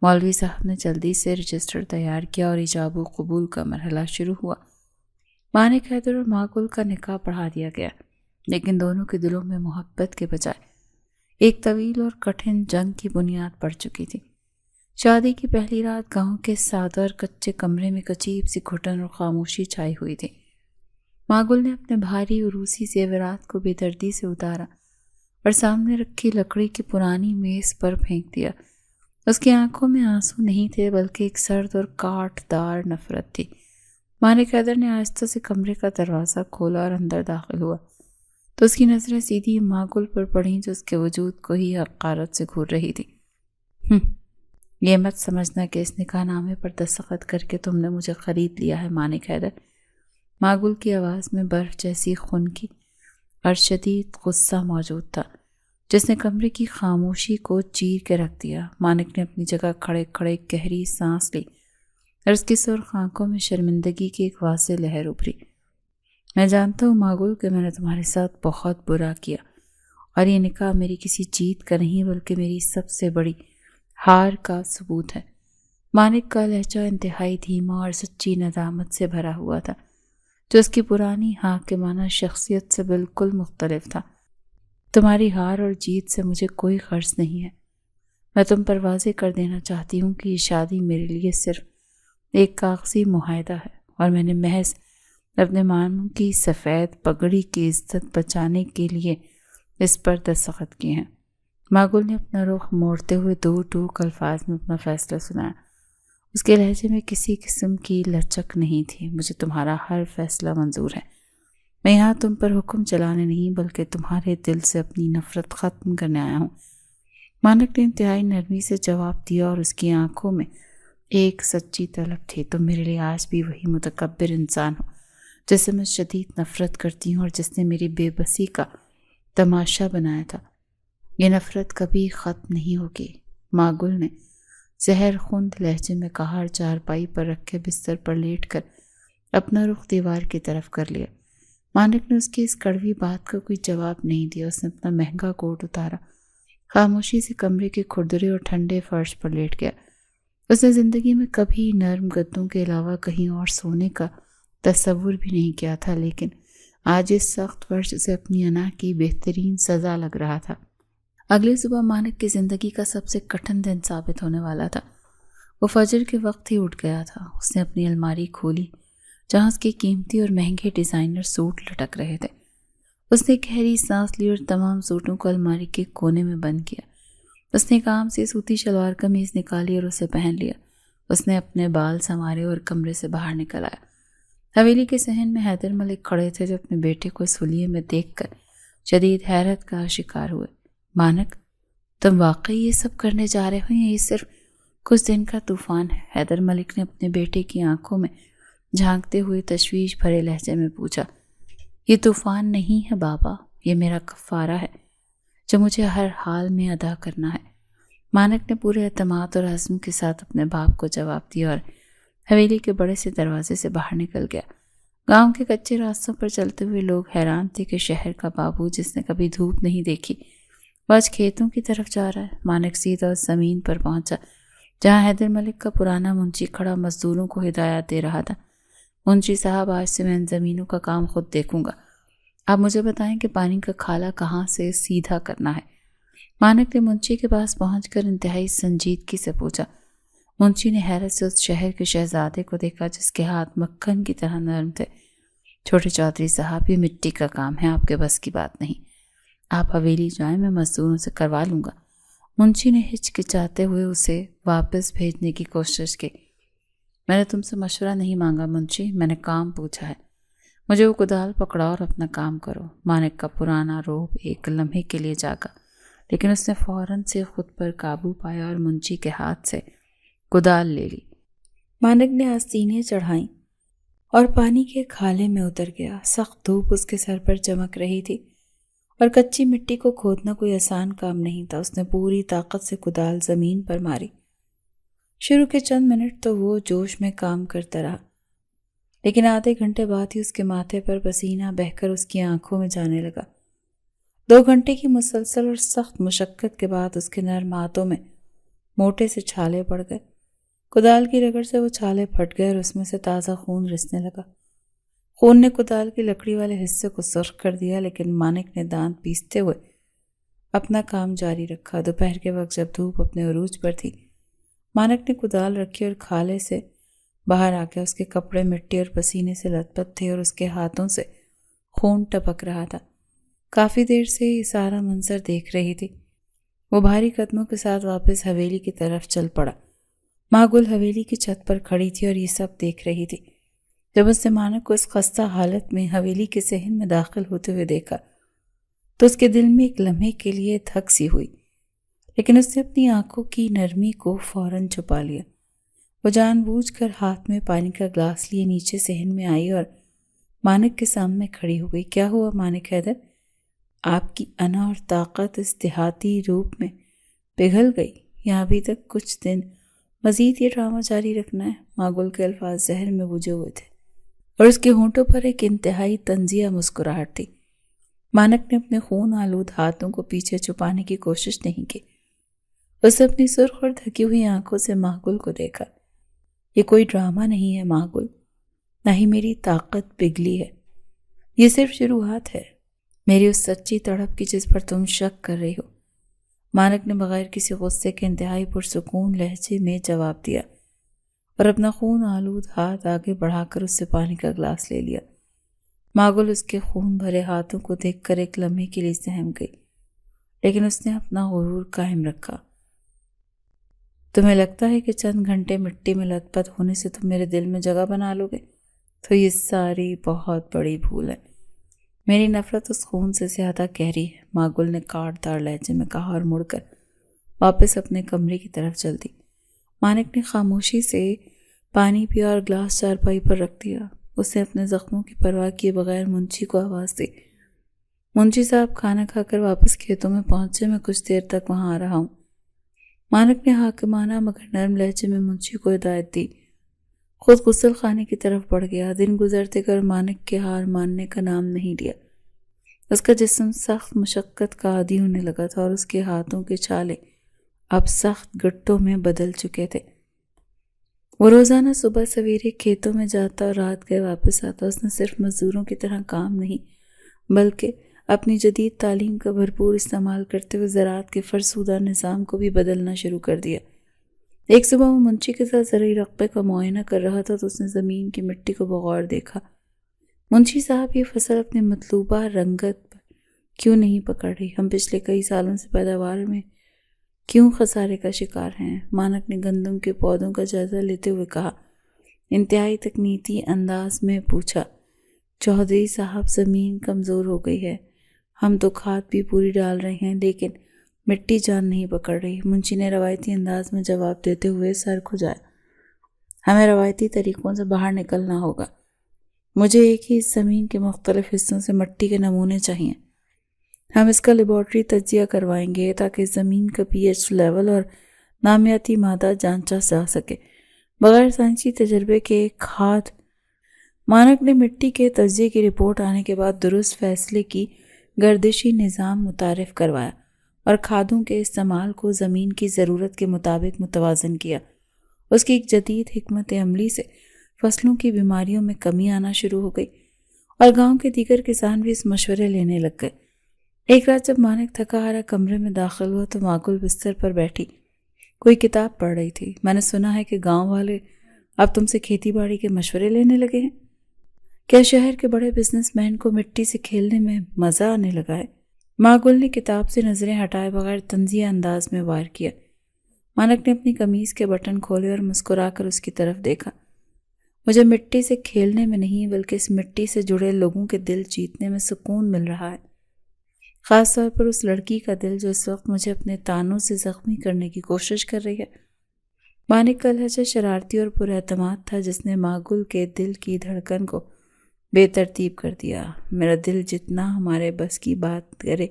مولوی صاحب نے جلدی سے رجسٹر تیار کیا اور ایجاب و قبول کا مرحلہ شروع ہوا۔ مانک حیدر اور ماگل کا نکاح پڑھا دیا گیا، لیکن دونوں کے دلوں میں محبت کے بجائے ایک طویل اور کٹھن جنگ کی بنیاد پڑ چکی تھی۔ شادی کی پہلی رات گاؤں کے سادہ اور کچے کمرے میں ایک عجیب سی گھٹن اور خاموشی چھائی ہوئی تھی۔ ماگل نے اپنے بھاری عروسی زیورات کو بے دردی سے اتارا اور سامنے رکھی لکڑی کی پرانی میز پر پھینک دیا۔ اس کی آنکھوں میں آنسو نہیں تھے بلکہ ایک سرد اور کاٹ دار نفرت تھی۔ مانک حیدر نے آہستہ سے کمرے کا دروازہ کھولا اور اندر داخل ہوا تو اس کی نظریں سیدھی ماگل پر پڑیں جو اس کے وجود کو ہی حقارت سے گھور رہی تھی۔ یہ مت سمجھنا کہ اس نکاح نامے پر دستخط کر کے تم نے مجھے خرید لیا ہے مانک حیدر۔ ماگل کی آواز میں برف جیسی خنکی اور شدید غصہ موجود تھا جس نے کمرے کی خاموشی کو چیر کے رکھ دیا۔ مانک نے اپنی جگہ کھڑے کھڑے گہری سانس لی اور اس کی سرخ آنکھوں میں شرمندگی کی ایک واضح لہر ابھری۔ میں جانتا ہوں ماگل کہ میں نے تمہارے ساتھ بہت برا کیا اور یہ نکاح میری کسی جیت کا نہیں بلکہ میری سب سے بڑی ہار کا ثبوت ہے۔ مانک کا لہجہ انتہائی دھیما اور سچی ندامت سے بھرا ہوا تھا جو اس کی پرانی حاکمانہ شخصیت سے بالکل مختلف تھا۔ تمہاری ہار اور جیت سے مجھے کوئی غرض نہیں ہے۔ میں تم پر واضح کر دینا چاہتی ہوں کہ یہ شادی میرے لیے صرف ایک کاغذی معاہدہ ہے اور میں نے محض اپنے ماموں کی سفید پگڑی کی عزت بچانے کے لیے اس پر دستخط کیے ہیں۔ ماگل نے اپنا رخ موڑتے ہوئے دو ٹوک الفاظ میں اپنا فیصلہ سنایا۔ اس کے لہجے میں کسی قسم کی لچک نہیں تھی۔ مجھے تمہارا ہر فیصلہ منظور ہے۔ میں یہاں تم پر حکم چلانے نہیں بلکہ تمہارے دل سے اپنی نفرت ختم کرنے آیا ہوں۔ مانک نے انتہائی نرمی سے جواب دیا اور اس کی آنکھوں میں ایک سچی طلب تھی۔ تم میرے لیے آج بھی وہی متکبر انسان ہو جس سے میں شدید نفرت کرتی ہوں اور جس نے میری بے بسی کا تماشا بنایا تھا۔ یہ نفرت کبھی ختم نہیں ہوگی، ماگل نے زہر خوند لہجے میں کہا اور چارپائی پر رکھے بستر پر لیٹ کر اپنا رخ دیوار کی طرف کر لیا۔ مانک نے اس کی اس کڑوی بات کا کوئی جواب نہیں دیا۔ اس نے اپنا مہنگا کوٹ اتارا، خاموشی سے کمرے کے کھردرے اور ٹھنڈے فرش پر لیٹ گیا۔ اس نے زندگی میں کبھی نرم گدوں کے علاوہ کہیں اور سونے کا تصور بھی نہیں کیا تھا، لیکن آج اس سخت فرش سے اپنی انا کی بہترین سزا لگ رہا تھا۔ اگلی صبح مانک کی زندگی کا سب سے کٹھن دن ثابت ہونے والا تھا۔ وہ فجر کے وقت ہی اٹھ گیا تھا۔ اس نے اپنی الماری کھولی جہاں اس کے قیمتی اور مہنگے ڈیزائنر سوٹ لٹک رہے تھے۔ اس نے گہری سانس لی اور تمام سوٹوں کو الماری کے کونے میں بند کیا۔ اس نے کام سے سوتی شلوار قمیض نکالی اور اسے پہن لیا۔ اس نے اپنے بال سنوارے اور کمرے سے باہر نکل آیا۔ حویلی کے صحن میں حیدر ملک کھڑے تھے جو اپنے بیٹے کو اس حلیے میں دیکھ کر شدید حیرت کا شکار ہوئے۔ مانک، تم واقعی یہ سب کرنے جا رہے ہو یا یہ صرف کچھ دن کا طوفان ہے؟ حیدر ملک نے اپنے بیٹے کی آنکھوں میں جھانکتے ہوئے تشویش بھرے لہجے میں پوچھا۔ یہ طوفان نہیں ہے بابا، یہ میرا کفارہ ہے جو مجھے ہر حال میں ادا کرنا ہے۔ مانک نے پورے اعتماد اور عزم کے ساتھ اپنے باپ کو جواب دیا اور حویلی کے بڑے سے دروازے سے باہر نکل گیا۔ گاؤں کے کچے راستوں پر چلتے ہوئے لوگ حیران تھے کہ شہر کا بابو جس نے کبھی دھوپ نہیں دیکھی وہ آج کھیتوں کی طرف جا رہا ہے۔ مانک سیدھا اس زمین پر پہنچا جہاں حیدر ملک کا پرانا منشی کھڑا مزدوروں کو ہدایات دے رہا تھا۔ منشی صاحب، آج سے میں ان زمینوں کا کام خود دیکھوں گا، آپ مجھے بتائیں کہ پانی کا کھالا کہاں سے سیدھا کرنا ہے۔ مانک نے منشی کے پاس پہنچ کر انتہائی سنجیدگی سے پوچھا۔ منشی نے حیرت سے اس شہر کے شہزادے کو دیکھا جس کے ہاتھ مکھن کی طرح نرم تھے۔ چھوٹے چودھری صاحب، یہ مٹی کا کام ہے، آپ کے بس کی بات نہیں، آپ حویلی جائیں، میں مزدوروں سے کروا لوں گا۔ منشی نے ہچکچاتے ہوئے اسے واپس بھیجنے کی کوشش کی۔ میں نے تم سے مشورہ نہیں مانگا منشی، میں نے کام پوچھا ہے، مجھے وہ کدال پکڑا اور اپنا کام کرو۔ مانک کا پرانا روب ایک لمحے کے لیے جاگا، لیکن اس نے فوراً سے خود پر قابو پایا اور منشی کے ہاتھ سے کدال لے لی۔ مانک نے آستینیں چڑھائیں اور پانی کے کھالے میں اتر گیا۔ سخت دھوپ اس کے سر پر چمک رہی تھی اور کچی مٹی کو کھودنا کوئی آسان کام نہیں تھا۔ اس نے پوری طاقت سے کدال زمین پر ماری۔ شروع کے چند منٹ تو وہ جوش میں کام کرتا رہا، لیکن آدھے گھنٹے بعد ہی اس کے ماتھے پر پسینہ بہہ کر اس کی آنکھوں میں جانے لگا۔ 2 گھنٹے کی مسلسل اور سخت مشقت کے بعد اس کے نرم ہاتھوں میں موٹے سے چھالے پڑ گئے۔ کدال کی رگڑ سے وہ چھالے پھٹ گئے اور اس میں سے تازہ خون رسنے لگا۔ خون نے کدال کی لکڑی والے حصے کو سرخ کر دیا، لیکن مانک نے دانت پیستے ہوئے اپنا کام جاری رکھا۔ دوپہر کے وقت جب دھوپ اپنے عروج پر تھی، مانک نے کدال رکھی اور کھالے سے باہر آ گیا۔ اس کے کپڑے مٹی اور پسینے سے لت پت تھے اور اس کے ہاتھوں سے خون ٹپک رہا تھا۔ کافی دیر سے یہ سارا منظر دیکھ رہی تھی۔ وہ بھاری قدموں کے ساتھ واپس حویلی کی طرف چل پڑا۔ ماں گل حویلی کی چھت پر کھڑی تھی اور یہ سب دیکھ رہی تھی۔ جب اس نے مانک کو اس خستہ حالت میں حویلی کے صحن میں داخل ہوتے ہوئے دیکھا تو اس کے دل میں ایک لمحے کے لیے دھک سی ہوئی، لیکن اس نے اپنی آنکھوں کی نرمی کو فوراً چھپا لیا۔ وہ جان بوجھ کر ہاتھ میں پانی کا گلاس لیے نیچے صحن میں آئی اور مانک کے سامنے کھڑی ہو گئی۔ کیا ہوا مانک حیدر؟ آپ کی انا اور طاقت اس دیہاتی روپ میں پگھل گئی یا ابھی تک کچھ دن مزید یہ ڈرامہ جاری رکھنا ہے؟ ماں گل کے الفاظ زہر میں بجھے ہوئے تھے اور اس کے ہونٹوں پر ایک انتہائی طنزیہ مسکراہٹ تھی۔ مانک نے اپنے خون آلود ہاتھوں کو پیچھے چھپانے کی کوشش نہیں کی۔ اس نے اپنی سرخ اور دھکی ہوئی آنکھوں سے ماں گل کو دیکھا۔ یہ کوئی ڈرامہ نہیں ہے ماں گل، نہ ہی میری طاقت پگھلی ہے، یہ صرف شروعات ہے میری اس سچی تڑپ کی جس پر تم شک کر رہی ہو۔ مانک نے بغیر کسی غصے کے انتہائی پرسکون لہجے میں جواب دیا اور اپنا خون آلود ہاتھ آگے بڑھا کر اس سے پانی کا گلاس لے لیا۔ ماں گل اس کے خون بھرے ہاتھوں کو دیکھ کر ایک لمحے کے لیے سہم گئی، لیکن اس نے اپنا غرور قائم رکھا۔ تمہیں لگتا ہے کہ چند گھنٹے مٹی میں لت پت ہونے سے تم میرے دل میں جگہ بنا لو گے؟ تو یہ ساری بہت بڑی بھول ہے۔ میری نفرت اس خون سے زیادہ گہری ہے، ماں گل نے کاٹ دار لہجے میں کہا اور مڑ کر واپس اپنے کمرے کی طرف چل دی۔ مانک نے خاموشی سے پانی پیا اور گلاس چارپائی پر رکھ دیا۔ اس نے اپنے زخموں کی پرواہ کیے بغیر منشی کو آواز دی۔ منشی صاحب کھانا کھا کر واپس کھیتوں میں پہنچے، میں کچھ دیر تک وہاں آ رہا ہوں۔ مانک نے حاکمانہ مگر نرم لہجے میں منشی کو ہدایت دی۔ خود غسل خانے کی طرف بڑھ گیا۔ دن گزرتے کر مانک کے ہار ماننے کا نام نہیں لیا۔ اس کا جسم سخت مشقت کا عادی ہونے لگا تھا اور اس کے ہاتھوں کے چھالے اب سخت گٹوں میں بدل چکے تھے۔ وہ روزانہ صبح سویرے کھیتوں میں جاتا اور رات گئے واپس آتا۔ اس نے صرف مزدوروں کی طرح کام نہیں بلکہ اپنی جدید تعلیم کا بھرپور استعمال کرتے ہوئے زراعت کے فرسودہ نظام کو بھی بدلنا شروع کر دیا۔ ایک صبح وہ منشی کے ساتھ زرعی رقبے کا معائنہ کر رہا تھا تو اس نے زمین کی مٹی کو بغور دیکھا۔ منشی صاحب، یہ فصل اپنے مطلوبہ رنگت پر کیوں نہیں پکڑ رہی؟ ہم پچھلے کئی سالوں سے پیداوار میں کیوں خسارے کا شکار ہیں؟ مانک نے گندم کے پودوں کا جائزہ لیتے ہوئے کہا، انتہائی تکنیتی انداز میں پوچھا۔ چودھری صاحب، زمین کمزور ہو گئی ہے، ہم تو کھاد بھی پوری ڈال رہے ہیں لیکن مٹی جان نہیں پکڑ رہی۔ منشی نے روایتی انداز میں جواب دیتے ہوئے سر کھجایا۔ ہمیں روایتی طریقوں سے باہر نکلنا ہوگا۔ مجھے ایک ہی زمین کے مختلف حصوں سے مٹی کے نمونے چاہئیں۔ ہم اس کا لیبارٹری تجزیہ کروائیں گے تاکہ زمین کا پی ایچ لیول اور نامیاتی مادہ جانچا جا سکے۔ بغیر سائنسی تجربے کے کھاد مانک نے مٹی کے تجزیے کی رپورٹ آنے کے بعد درست فیصلے کی گردشی نظام متعارف کروایا اور کھادوں کے استعمال کو زمین کی ضرورت کے مطابق متوازن کیا۔ اس کی ایک جدید حکمت عملی سے فصلوں کی بیماریوں میں کمی آنا شروع ہو گئی اور گاؤں کے دیگر کسان بھی اس مشورے لینے لگ گئے۔ ایک رات جب مانک تھکا ہارا کمرے میں داخل ہوا تو معقول بستر پر بیٹھی کوئی کتاب پڑھ رہی تھی۔ میں نے سنا ہے کہ گاؤں والے اب تم سے کھیتی باڑی کے مشورے لینے لگے ہیں۔ کیا شہر کے بڑے بزنس مین کو مٹی سے کھیلنے میں مزہ آنے لگا ہے؟ معقول نے کتاب سے نظریں ہٹائے بغیر طنزیہ انداز میں وار کیا۔ مانک نے اپنی قمیض کے بٹن کھولے اور مسکرا کر اس کی طرف دیکھا۔ مجھے مٹی سے کھیلنے میں نہیں بلکہ اس مٹی سے جڑے لوگوں کے دل جیتنے میں سکون مل رہا ہے، خاص طور پر اس لڑکی کا دل جو اس وقت مجھے اپنے تانوں سے زخمی کرنے کی کوشش کر رہی ہے۔ مانک کا لہجہ شرارتی اور پر اعتماد تھا جس نے معقول کے دل کی دھڑکن کو بے ترتیب کر دیا۔ میرا دل جتنا ہمارے بس کی بات کرے،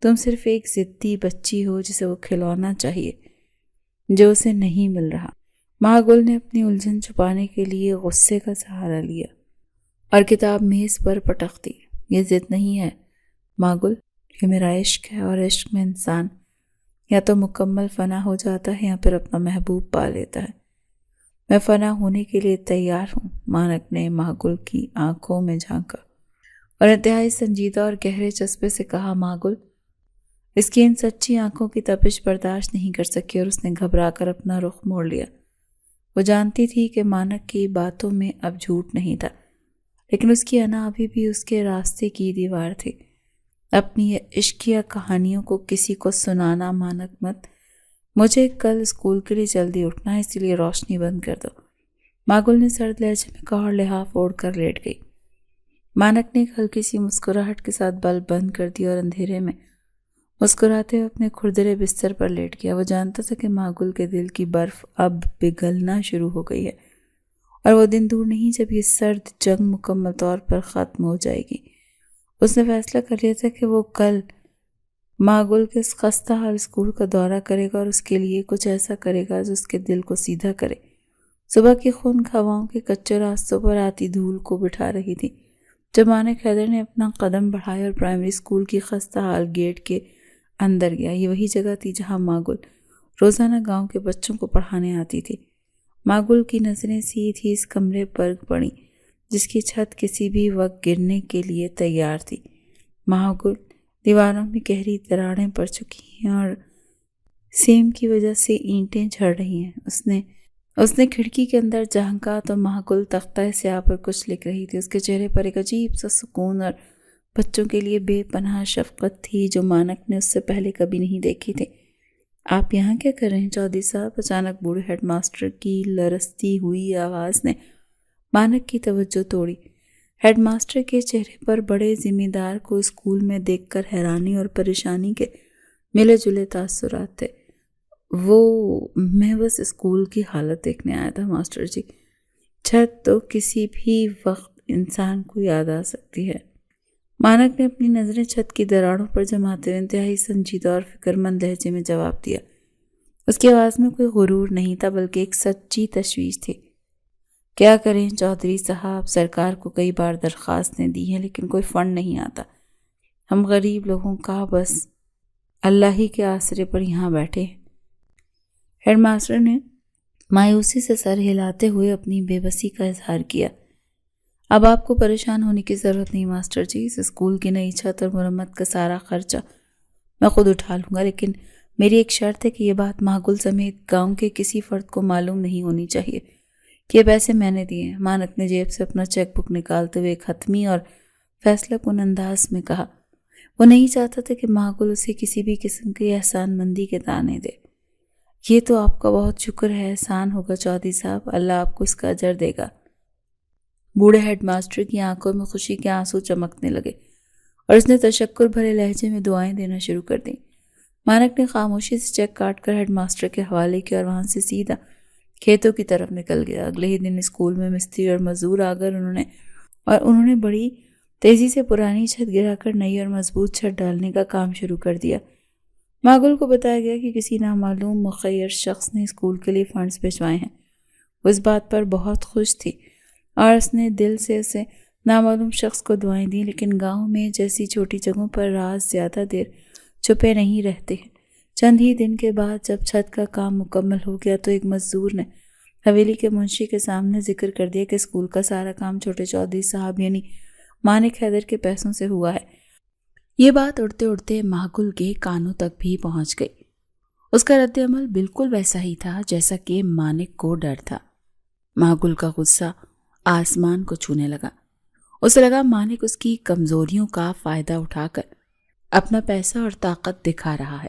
تم صرف ایک ضدی بچی ہو جسے وہ کھلونا چاہیے جو اسے نہیں مل رہا۔ معقول نے اپنی الجھن چھپانے کے لیے غصے کا سہارا لیا اور کتاب میز پر پٹک دی۔ یہ ضد نہیں ہے معقول، یہ میرا عشق ہے، اور عشق میں انسان یا تو مکمل فنا ہو جاتا ہے یا پھر اپنا محبوب پا لیتا ہے۔ میں فنا ہونے کے لیے تیار ہوں۔ مانک نے معقول کی آنکھوں میں جھانکا اور انتہائی سنجیدہ اور گہرے جذبے سے کہا، معقول اس کی ان سچی آنکھوں کی تپش برداشت نہیں کر سکی اور اس نے گھبرا کر اپنا رخ موڑ لیا۔ وہ جانتی تھی کہ مانک کی باتوں میں اب جھوٹ نہیں تھا، لیکن اس کی انا ابھی بھی اس کے راستے کی دیوار تھی۔ اپنی عشقیہ کہانیوں کو کسی کو سنانا مانک مت، مجھے کل اسکول کے لیے جلدی اٹھنا ہے، اس لیے روشنی بند کر دو۔ معقول نے سرد لہجے میں کہا اور لحاف اوڑھ کر لیٹ گئی۔ مانک نے ایک ہلکی سی مسکراہٹ کے ساتھ بلب بند کر دیا اور اندھیرے میں مسکراتے ہوئے اپنے کھردرے بستر پر لیٹ گیا۔ وہ جانتا تھا کہ معقول کے دل کی برف اب پگھلنا شروع ہو گئی ہے اور وہ دن دور نہیں جب یہ سرد جنگ مکمل طور پر ختم ہو جائے گی۔ اس نے فیصلہ کر لیا تھا کہ وہ کل معقول کے اس خستہ حال اسکول کا دورہ کرے گا اور اس کے لیے کچھ ایسا کرے گا جو اس کے دل کو سیدھا کرے۔ صبح کی خون ہواؤں کے کچے راستوں پر آتی دھول کو بٹھا رہی تھی جب مانک حیدر نے اپنا قدم بڑھایا اور پرائمری اسکول کی خستہ حال گیٹ کے اندر گیا۔ یہ وہی جگہ تھی جہاں معقول روزانہ گاؤں کے بچوں کو پڑھانے آتی تھی۔ معقول کی نظریں سیدھی اس کمرے پر پڑیں جس کی چھت کسی بھی وقت گرنے کے لیے تیار تھی۔ معقول دیواروں میں گہری دراڑیں پڑ چکی ہیں اور سیم کی وجہ سے اینٹیں جھڑ رہی ہیں۔ اس نے کھڑکی کے اندر جھانکا تو معقول تختہ سیاہ پر کچھ لکھ رہی تھی۔ اس کے چہرے پر ایک عجیب سا سکون اور بچوں کے لیے بے پناہ شفقت تھی جو مانک نے اس سے پہلے کبھی نہیں دیکھی تھی۔ آپ یہاں کیا کر رہے ہیں چودھری صاحب؟ اچانک بوڑھے ہیڈ ماسٹر کی لرزتی ہوئی آواز نے مانک کی توجہ توڑی۔ ہیڈ ماسٹر کے چہرے پر بڑے ذمہ دار کو اسکول میں دیکھ کر حیرانی اور پریشانی کے ملے جلے تاثرات تھے۔ میں بس اسکول کی حالت دیکھنے آیا تھا ماسٹر جی۔ چھت تو کسی بھی وقت انسان کو یاد آ سکتی ہے۔ مانک نے اپنی نظریں چھت کی دراڑوں پر جماتے ہوئے انتہائی سنجیدہ اور فکر مند لہجے میں جواب دیا۔ اس کی آواز میں کوئی غرور نہیں تھا بلکہ ایک سچی تشویش تھی۔ کیا کریں چودھری صاحب، سرکار کو کئی بار درخواستیں دی ہیں لیکن کوئی فنڈ نہیں آتا۔ ہم غریب لوگوں کا بس اللہ ہی کے آسرے پر یہاں بیٹھے ہیں۔ ہیڈ ماسٹر نے مایوسی سے سر ہلاتے ہوئے اپنی بے بسی کا اظہار کیا۔ اب آپ کو پریشان ہونے کی ضرورت نہیں ماسٹر جی، اس اسکول کی نئی چھت اور مرمت کا سارا خرچہ میں خود اٹھا لوں گا، لیکن میری ایک شرط ہے کہ یہ بات معقول سمیت گاؤں کے کسی فرد کو معلوم نہیں ہونی چاہیے کہ یہ پیسے میں نے دیے ہیں۔ مانک نے جیب سے اپنا چیک بک نکالتے ہوئے ایک حتمی اور فیصلہ کن انداز میں کہا۔ وہ نہیں چاہتا تھا کہ معقول اسے کسی بھی قسم کی احسان مندی کے تانے دے۔ یہ تو آپ کا بہت شکر ہے، احسان ہوگا چودھری صاحب، اللہ آپ کو اس کا اجر دے گا۔ بوڑھے ہیڈ ماسٹر کی آنکھوں میں خوشی کے آنسو چمکنے لگے اور اس نے تشکر بھرے لہجے میں دعائیں دینا شروع کر دیں۔ مانک نے خاموشی سے چیک کاٹ کر ہیڈ ماسٹر کے حوالے کیا اور وہاں سے سیدھا کھیتوں کی طرف نکل گیا۔ اگلے ہی دن اسکول میں مستری اور مزدور آ کر انہوں نے بڑی تیزی سے پرانی چھت گرا کر نئی اور مضبوط چھت ڈالنے کا کام شروع کر دیا۔ معقول کو بتایا گیا کہ کسی نامعلوم مخیر شخص نے اسکول کے لیے فنڈز بھجوائے ہیں۔ وہ اس بات پر بہت خوش تھی اور اس نے دل سے اسے نامعلوم شخص کو دعائیں دیں، لیکن گاؤں میں جیسی چھوٹی جگہوں پر راز زیادہ دیر چھپے نہیں رہتے ہیں۔ چند ہی دن کے بعد جب چھت کا کام مکمل ہو گیا تو ایک مزدور نے حویلی کے منشی کے سامنے ذکر کر دیا کہ اسکول کا سارا کام چھوٹے چودھری صاحب یعنی مانک حیدر کے پیسوں سے ہوا ہے۔ یہ بات اڑتے اڑتے ماگل کے کانوں تک بھی پہنچ گئی۔ اس کا رد عمل بالکل ویسا ہی تھا جیسا کہ مانک کو ڈر تھا۔ ماگل کا غصہ آسمان کو چھونے لگا۔ اسے لگا مانک اس کی کمزوریوں کا فائدہ اٹھا کر اپنا پیسہ اور طاقت دکھا رہا ہے۔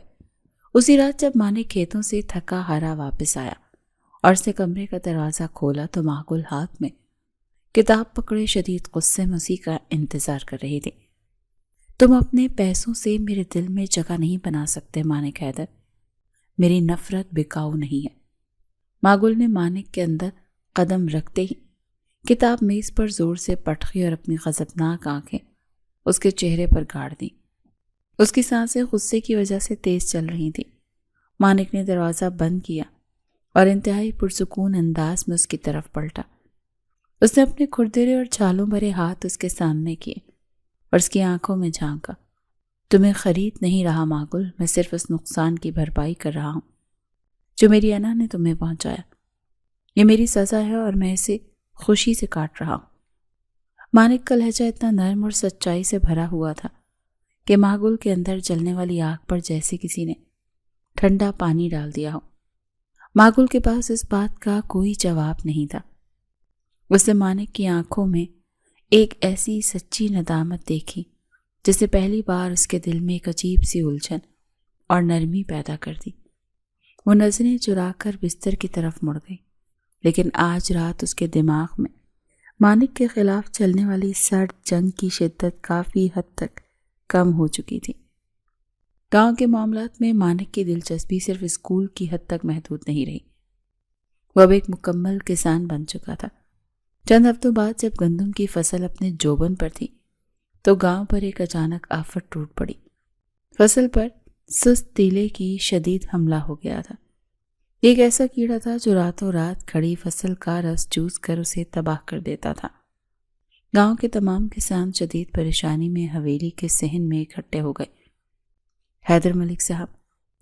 اسی رات جب مانک کھیتوں سے تھکا ہارا واپس آیا اور اس نے کمرے کا دروازہ کھولا تو ماگل ہاتھ میں کتاب پکڑے شدید غصے میں اسی کا انتظار کر رہی تھی۔ تم اپنے پیسوں سے میرے دل میں جگہ نہیں بنا سکتے مانک حیدر، میری نفرت بکاؤ نہیں ہے۔ ماگل نے مانک کے اندر قدم رکھتے ہی کتاب میز پر زور سے پٹکی اور اپنی غضبناک آنکھیں اس کے چہرے پر گاڑ دیں۔ اس کی سانسیں غصے کی وجہ سے تیز چل رہی تھیں۔ مانک نے دروازہ بند کیا اور انتہائی پرسکون انداز میں اس کی طرف پلٹا۔ اس نے اپنے کھردرے اور چھالوں بھرے ہاتھ اس کے سامنے کیے اور اس کی آنکھوں میں جھانکا۔ تمہیں خرید نہیں رہا ماگل، میں صرف اس نقصان کی بھرپائی کر رہا ہوں جو میری انا نے تمہیں پہنچایا۔ یہ میری سزا ہے اور میں اسے خوشی سے کاٹ رہا ہوں۔ مانک کا لہجہ اتنا نرم اور سچائی سے بھرا ہوا تھا کہ ماگل کے اندر جلنے والی آگ پر جیسے کسی نے ٹھنڈا پانی ڈال دیا ہو۔ ماگل کے پاس اس بات کا کوئی جواب نہیں تھا۔ اس نے مانک کی آنکھوں میں ایک ایسی سچی ندامت دیکھی جسے پہلی بار اس کے دل میں ایک عجیب سی الجھن اور نرمی پیدا کر دی۔ وہ نظریں چرا کر بستر کی طرف مڑ گئی، لیکن آج رات اس کے دماغ میں مانک کے خلاف چلنے والی سرد جنگ کی شدت کافی حد تک کم ہو چکی تھی۔ گاؤں کے معاملات میں مانک کی دلچسپی صرف اسکول کی حد تک محدود نہیں رہی۔ وہ اب ایک مکمل کسان بن چکا تھا۔ چند ہفتوں بعد جب گندم کی فصل اپنے جوبن پر تھی تو گاؤں پر ایک اچانک آفت ٹوٹ پڑی۔ فصل پر سست تیلے کی شدید حملہ ہو گیا تھا۔ ایک ایسا کیڑا تھا جو راتوں رات کھڑی فصل کا رس چوس کر اسے تباہ کر دیتا تھا۔ گاؤں کے تمام کسان شدید پریشانی میں حویلی کے صحن میں اکٹھے ہو گئے۔ حیدر ملک صاحب،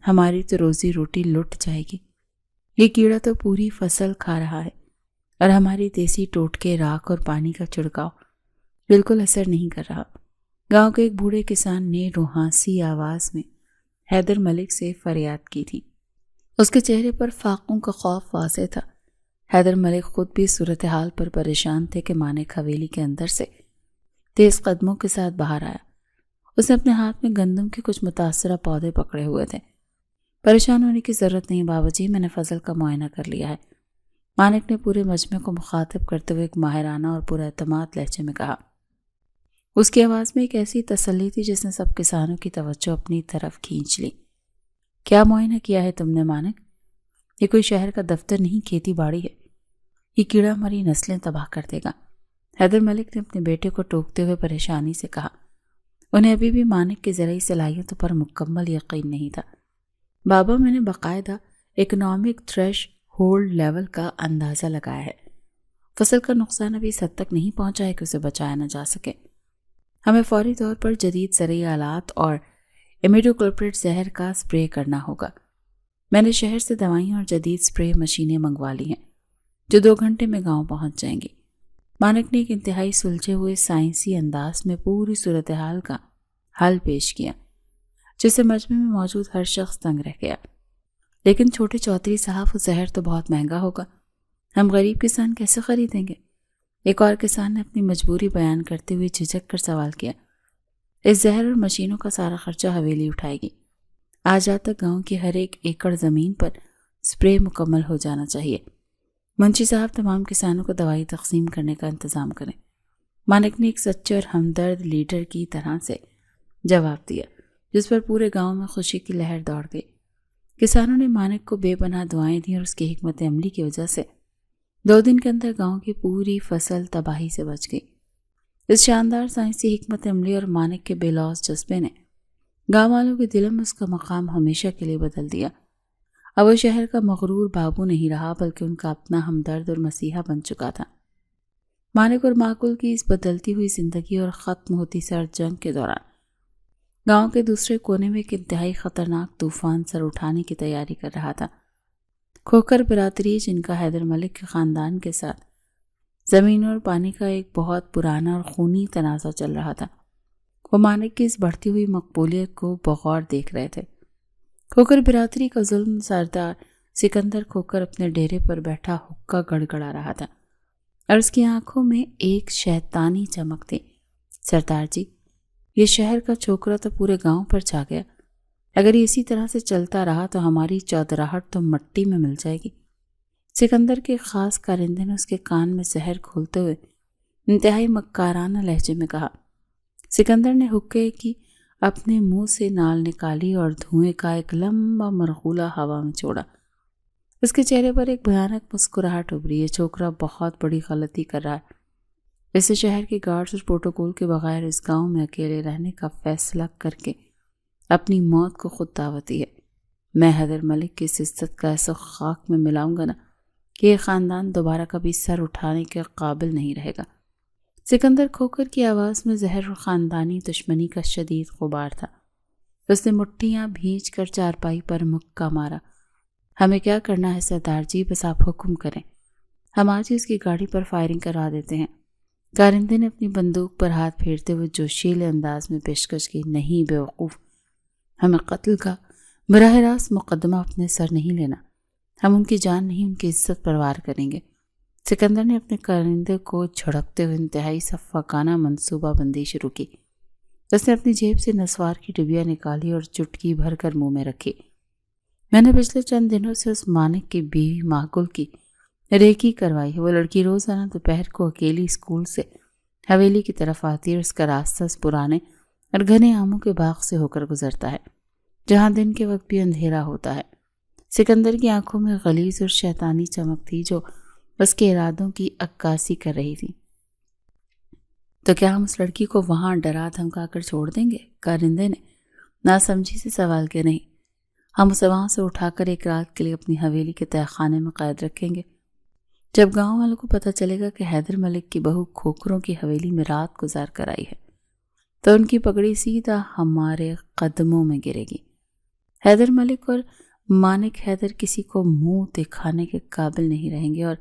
ہماری تو روزی روٹی لٹ جائے گی۔ یہ کیڑا تو پوری فصل کھا رہا ہے اور ہماری دیسی ٹوٹکے راکھ اور پانی کا چھڑکاؤ بالکل اثر نہیں کر رہا۔ گاؤں کے ایک بوڑھے کسان نے روحانسی آواز میں حیدر ملک سے فریاد کی تھی۔ اس کے چہرے پر فاقوں کا خوف واضح تھا۔ حیدر ملک خود بھی صورتحال پر پریشان تھے کہ مانک حویلی کے اندر سے تیز قدموں کے ساتھ باہر آیا۔ اس نے اپنے ہاتھ میں گندم کے کچھ متاثرہ پودے پکڑے ہوئے تھے۔ پریشان ہونے کی ضرورت نہیں بابا جی، میں نے فصل کا معائنہ کر لیا ہے، مانک نے پورے مجمع کو مخاطب کرتے ہوئے ایک ماہرانہ اور پورا اعتماد لہجے میں کہا۔ اس کی آواز میں ایک ایسی تسلی تھی جس نے سب کسانوں کی توجہ اپنی طرف کھینچ لی۔ کیا معائنہ کیا ہے تم نے مانک؟ یہ کوئی شہر کا دفتر نہیں، کھیتی باڑی ہے۔ یہ کیڑا ہماری نسلیں تباہ کر دے گا۔ حیدر ملک نے اپنے بیٹے کو ٹوکتے ہوئے پریشانی سے کہا۔ انہیں ابھی بھی مانک کی زرعی صلاحیتوں پر مکمل یقین نہیں تھا۔ بابا، میں نے باقاعدہ اکنامک تھریش ہولڈ لیول کا اندازہ لگایا ہے۔ فصل کا نقصان ابھی اس حد تک نہیں پہنچا ہے کہ اسے بچایا نہ جا سکے۔ ہمیں فوری طور پر جدید زرعی آلات اور امیڈوکلوپریٹ زہر کا سپرے کرنا ہوگا۔ میں نے شہر سے دوائیاں اور جدید سپرے مشینیں منگوا لی ہیں جو 2 گھنٹے میں گاؤں پہنچ جائیں گی۔ مانک نے ایک انتہائی سلجھے ہوئے سائنسی انداز میں پوری صورتحال کا حل پیش کیا جس سے مجمع میں موجود ہر شخص تنگ رہ گیا۔ لیکن چھوٹے چودھری صاحب، وہ زہر تو بہت مہنگا ہوگا، ہم غریب کسان کیسے خریدیں گے؟ ایک اور کسان نے اپنی مجبوری بیان کرتے ہوئے جھجک کر سوال کیا۔ اس زہر اور مشینوں کا سارا خرچہ حویلی اٹھائے گی۔ آج رات تک گاؤں کی ہر ایک ایکڑ زمین پر سپرے مکمل ہو جانا چاہیے۔ منشی صاحب، تمام کسانوں کو دوائی تقسیم کرنے کا انتظام کریں۔ مانک نے ایک سچے اور ہمدرد لیڈر کی طرح سے جواب دیا جس پر پورے گاؤں میں خوشی کی لہر دوڑ گئی۔ کسانوں نے مانک کو بے پناہ دعائیں دیں اور اس کی حکمت عملی کی وجہ سے 2 دن کے اندر گاؤں کی پوری فصل تباہی سے بچ گئی۔ اس شاندار سائنسی حکمت عملی اور مانک کے بے لوث جذبے نے گاؤں والوں کے دلوں میں اس کا مقام ہمیشہ کے لیے بدل دیا۔ اب وہ شہر کا مغرور بابو نہیں رہا بلکہ ان کا اپنا ہمدرد اور مسیحا بن چکا تھا۔ مانک اور معقول کی اس بدلتی ہوئی زندگی اور ختم ہوتی سرد جنگ کے دوران گاؤں کے دوسرے کونے میں ایک انتہائی خطرناک طوفان سر اٹھانے کی تیاری کر رہا تھا۔ کھوکر برادری، جن کا حیدر ملک کے خاندان کے ساتھ زمین اور پانی کا ایک بہت پرانا اور خونی تنازع چل رہا تھا، وہ مانک کی اس بڑھتی ہوئی مقبولیت کو بغور دیکھ رہے تھے۔ کھوکر برادری کا ظلم سردار سکندر کھوکر اپنے ڈیرے پر بیٹھا حقہ گڑگڑا رہا تھا اور اس کی آنکھوں میں ایک شیطانی چمک تھی۔ سردار جی، یہ شہر کا چھوکرا تو پورے گاؤں پر چھا گیا، اگر یہ اسی طرح سے چلتا رہا تو ہماری چودراہٹ تو مٹی میں مل جائے گی۔ سکندر کے خاص کارندے نے اس کے کان میں زہر کھولتے ہوئے انتہائی مکارانہ لہجے میں کہا۔ سکندر نے حقے کی اپنے منہ سے نال نکالی اور دھوئیں کا ایک لمبا مرغولہ ہوا میں چھوڑا۔ اس کے چہرے پر ایک بھیانک مسکراہٹ ابھری۔ یہ چھوکرا بہت بڑی غلطی کر رہا ہے، اسے شہر کے گارڈز اور پروٹوکول کے بغیر اس گاؤں میں اکیلے رہنے کا فیصلہ کر کے اپنی موت کو خود دعوت دی ہے۔ میں حیدر ملک کی اس عزت کا ایسا خاک میں ملاؤں گا نا کہ یہ خاندان دوبارہ کبھی سر اٹھانے کے قابل نہیں رہے گا۔ سکندر کھوکر کی آواز میں زہر اور خاندانی دشمنی کا شدید غبار تھا۔ اس نے مٹھیاں بھینچ کر چارپائی پر مکہ مارا۔ ہمیں کیا کرنا ہے سردار جی، بس آپ حکم کریں، ہم آج ہی اس کی گاڑی پر فائرنگ کروا دیتے ہیں۔ کارندے نے اپنی بندوق پر ہاتھ پھیرتے ہوئے جوشیلے انداز میں پیشکش کی۔ نہیں بیوقوف، ہمیں قتل کا براہ راست مقدمہ اپنے سر نہیں لینا، ہم ان کی جان نہیں ان کی عزت پر وار کریں گے۔ سکندر نے اپنے کارندے کو جھڑکتے ہوئے انتہائی سفاکانہ منصوبہ بندی شروع کی۔ اس نے اپنی جیب سے نسوار کی ڈبیا نکالی اور چٹکی بھر کر منہ میں رکھی۔ میں نے پچھلے چند دنوں سے اس مانک کی بیوی معقول کی ریکی کروائی ہے۔ وہ لڑکی روزانہ دوپہر کو اکیلی اسکول سے حویلی کی طرف آتی ہے اور اس کا راستہ اس پرانے اور گھنے آموں کے باغ سے ہو کر گزرتا ہے جہاں دن کے وقت بھی اندھیرا ہوتا ہے۔ سکندر کی آنکھوں میں غلیظ اور شیطانی چمک تھی جو اس کے ارادوں کی عکاسی کر رہی تھی۔ تو کیا ہم اس لڑکی کو وہاں ڈرا دھمکا کر چھوڑ دیں گے؟ کارندے نے ناسمجھی سے سوال کیا۔ نہیں، ہم اسے وہاں سے اٹھا کر ایک رات کے لیے اپنی حویلی کے تہہ خانے میں قید رکھیں گے۔ جب گاؤں والوں کو پتہ چلے گا کہ حیدر ملک کی بہو کھوکروں کی حویلی میں رات گزار کر آئی ہے تو ان کی پگڑی سیدھا ہمارے قدموں میں گرے گی۔ حیدر ملک اور مانک حیدر کسی کو منہ دکھانے کے قابل نہیں رہیں گے اور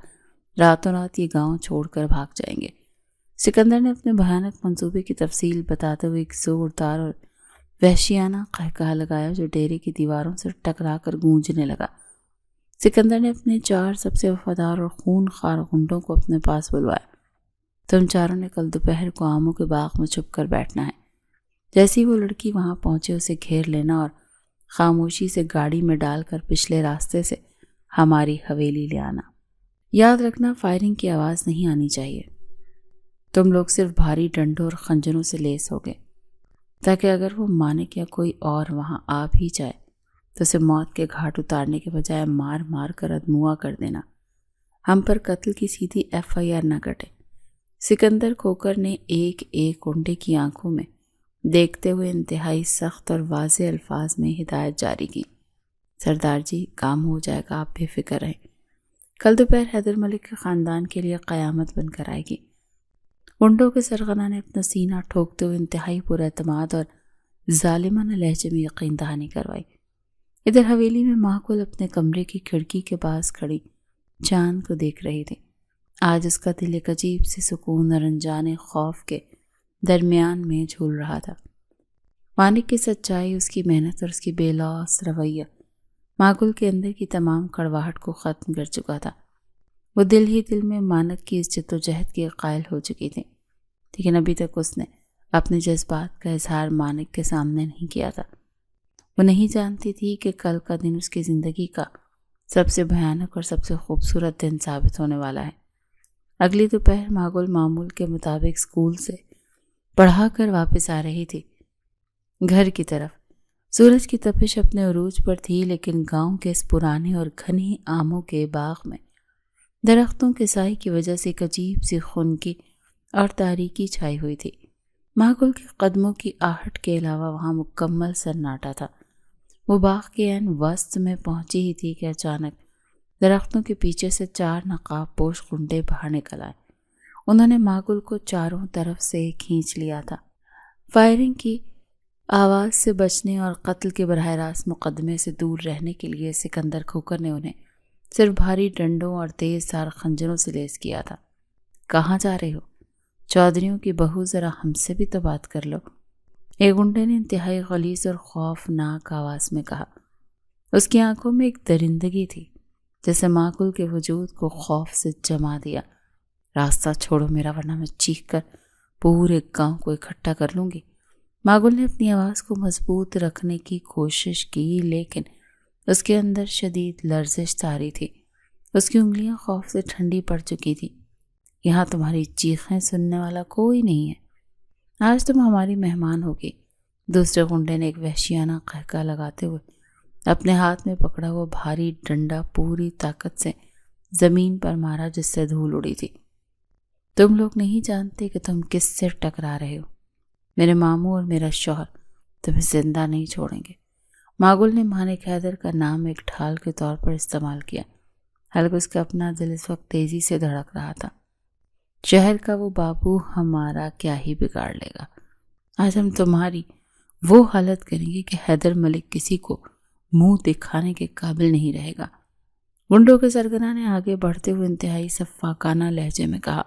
راتوں رات یہ گاؤں چھوڑ کر بھاگ جائیں گے۔ سکندر نے اپنے بھیانک منصوبے کی تفصیل بتاتے ہوئے ایک زوردار اور وحشیانہ قہقہہ لگایا جو ڈیرے کی دیواروں سے ٹکرا کر گونجنے لگا۔ سکندر نے اپنے 4 سب سے وفادار اور خون خوار غنڈوں کو اپنے پاس بلوایا۔ تم چاروں نے کل دوپہر کو آموں کے باغ میں چھپ کر بیٹھنا ہے۔ جیسی وہ لڑکی وہاں پہنچے اسے گھیر لینا اور خاموشی سے گاڑی میں ڈال کر پچھلے راستے سے ہماری حویلی لے آنا۔ یاد رکھنا، فائرنگ کی آواز نہیں آنی چاہیے۔ تم لوگ صرف بھاری ڈنڈوں اور خنجروں سے لیس ہوگے تاکہ اگر وہ مانک یا کوئی اور وہاں آ بھی جائے تو اسے موت کے گھاٹ اتارنے کے بجائے مار مار کر ادموا کر دینا۔ ہم پر قتل کی سیدھی FIR نہ کٹے۔ سکندر کھوکر نے ایک ایک گنڈے کی آنکھوں میں دیکھتے ہوئے انتہائی سخت اور واضح الفاظ میں ہدایت جاری کی۔ سردار جی، کام ہو جائے گا، آپ بے فکر رہیں۔ کل دوپہر حیدر ملک کے خاندان کے لیے قیامت بن کر آئے گی۔ گنڈوں کے سرغنہ نے اپنا سینہ ٹھوکتے ہوئے انتہائی پر اعتماد اور ظالمانہ لہجے میں یقین دہانی کروائی۔ ادھر حویلی میں معقول اپنے کمرے کی کھڑکی کے پاس کھڑی چاند کو دیکھ رہی تھی۔ آج اس کا دل ایک عجیب سے سکون اور انجانے خوف کے درمیان میں جھول رہا تھا۔ مانک کی سچائی، اس کی محنت اور اس کی بے لوث رویہ معقول کے اندر کی تمام کڑواہٹ کو ختم کر چکا تھا۔ وہ دل ہی دل میں مانک کی اس جدوجہد کی قائل ہو چکی تھی، لیکن ابھی تک اس نے اپنے جذبات کا اظہار مانک کے سامنے نہیں کیا تھا۔ وہ نہیں جانتی تھی کہ کل کا دن اس کی زندگی کا سب سے بھیانک اور سب سے خوبصورت دن ثابت ہونے والا ہے۔ اگلی دوپہر معقول معمول کے مطابق اسکول سے پڑھا کر واپس آ رہی تھی گھر کی طرف۔ سورج کی تپش اپنے عروج پر تھی، لیکن گاؤں کے اس پرانے اور گھنے آموں کے باغ میں درختوں کے سائے کی وجہ سے ایک عجیب سی خنکی اور تاریکی چھائی ہوئی تھی۔ معقول کے قدموں کی آہٹ کے علاوہ وہاں مکمل سناٹا تھا۔ وہ باغ کے عین وسط میں پہنچی ہی تھی کہ اچانک درختوں کے پیچھے سے 4 نقاب پوش غنڈے باہر نکل آئے۔ انہوں نے ماگل کو چاروں طرف سے کھینچ لیا تھا۔ فائرنگ کی آواز سے بچنے اور قتل کے براہ راست مقدمے سے دور رہنے کے لیے سکندر کھوکر نے انہیں صرف بھاری ڈنڈوں اور تیز دھار خنجروں سے لیس کیا تھا۔ کہاں جا رہے ہو؟ چودھریوں کی بہو، ذرا ہم سے بھی تو بات کر لو، ایک گنڈے نے انتہائی غلیظ اور خوفناک آواز میں کہا۔ اس کی آنکھوں میں ایک درندگی تھی جیسے ماگل کے وجود کو خوف سے جما دیا۔ راستہ چھوڑو میرا، ورنہ میں چیخ کر پورے گاؤں کو اکٹھا کر لوں گی۔ ماگل نے اپنی آواز کو مضبوط رکھنے کی کوشش کی، لیکن اس کے اندر شدید لرزش طاری تھی۔ اس کی انگلیاں خوف سے ٹھنڈی پڑ چکی تھیں۔ یہاں تمہاری چیخیں سننے والا کوئی نہیں ہے، آج تم ہماری مہمان ہوگی۔ دوسرے گنڈے نے ایک وحشیانہ قہقہ لگاتے ہوئے اپنے ہاتھ میں پکڑا ہوا بھاری ڈنڈا پوری طاقت سے زمین پر مارا، جس سے دھول اڑی تھی۔ تم لوگ نہیں جانتے کہ تم کس سے ٹکرا رہے ہو۔ میرے ماموں اور میرا شوہر تمہیں زندہ نہیں چھوڑیں گے۔ ماگل نے مانک حیدر کا نام ایک ڈھال کے طور پر استعمال کیا، حالانکہ اس کا اپنا دل اس وقت تیزی سے دھڑک رہا تھا۔ شہر کا وہ بابو ہمارا کیا ہی بگاڑ لے گا؟ آج ہم تمہاری وہ حالت کریں گے کہ حیدر ملک کسی کو منہ دکھانے کے قابل نہیں رہے گا۔ گنڈوں کے سرگنا نے آگے بڑھتے ہوئے انتہائی سفاکانہ لہجے میں کہا۔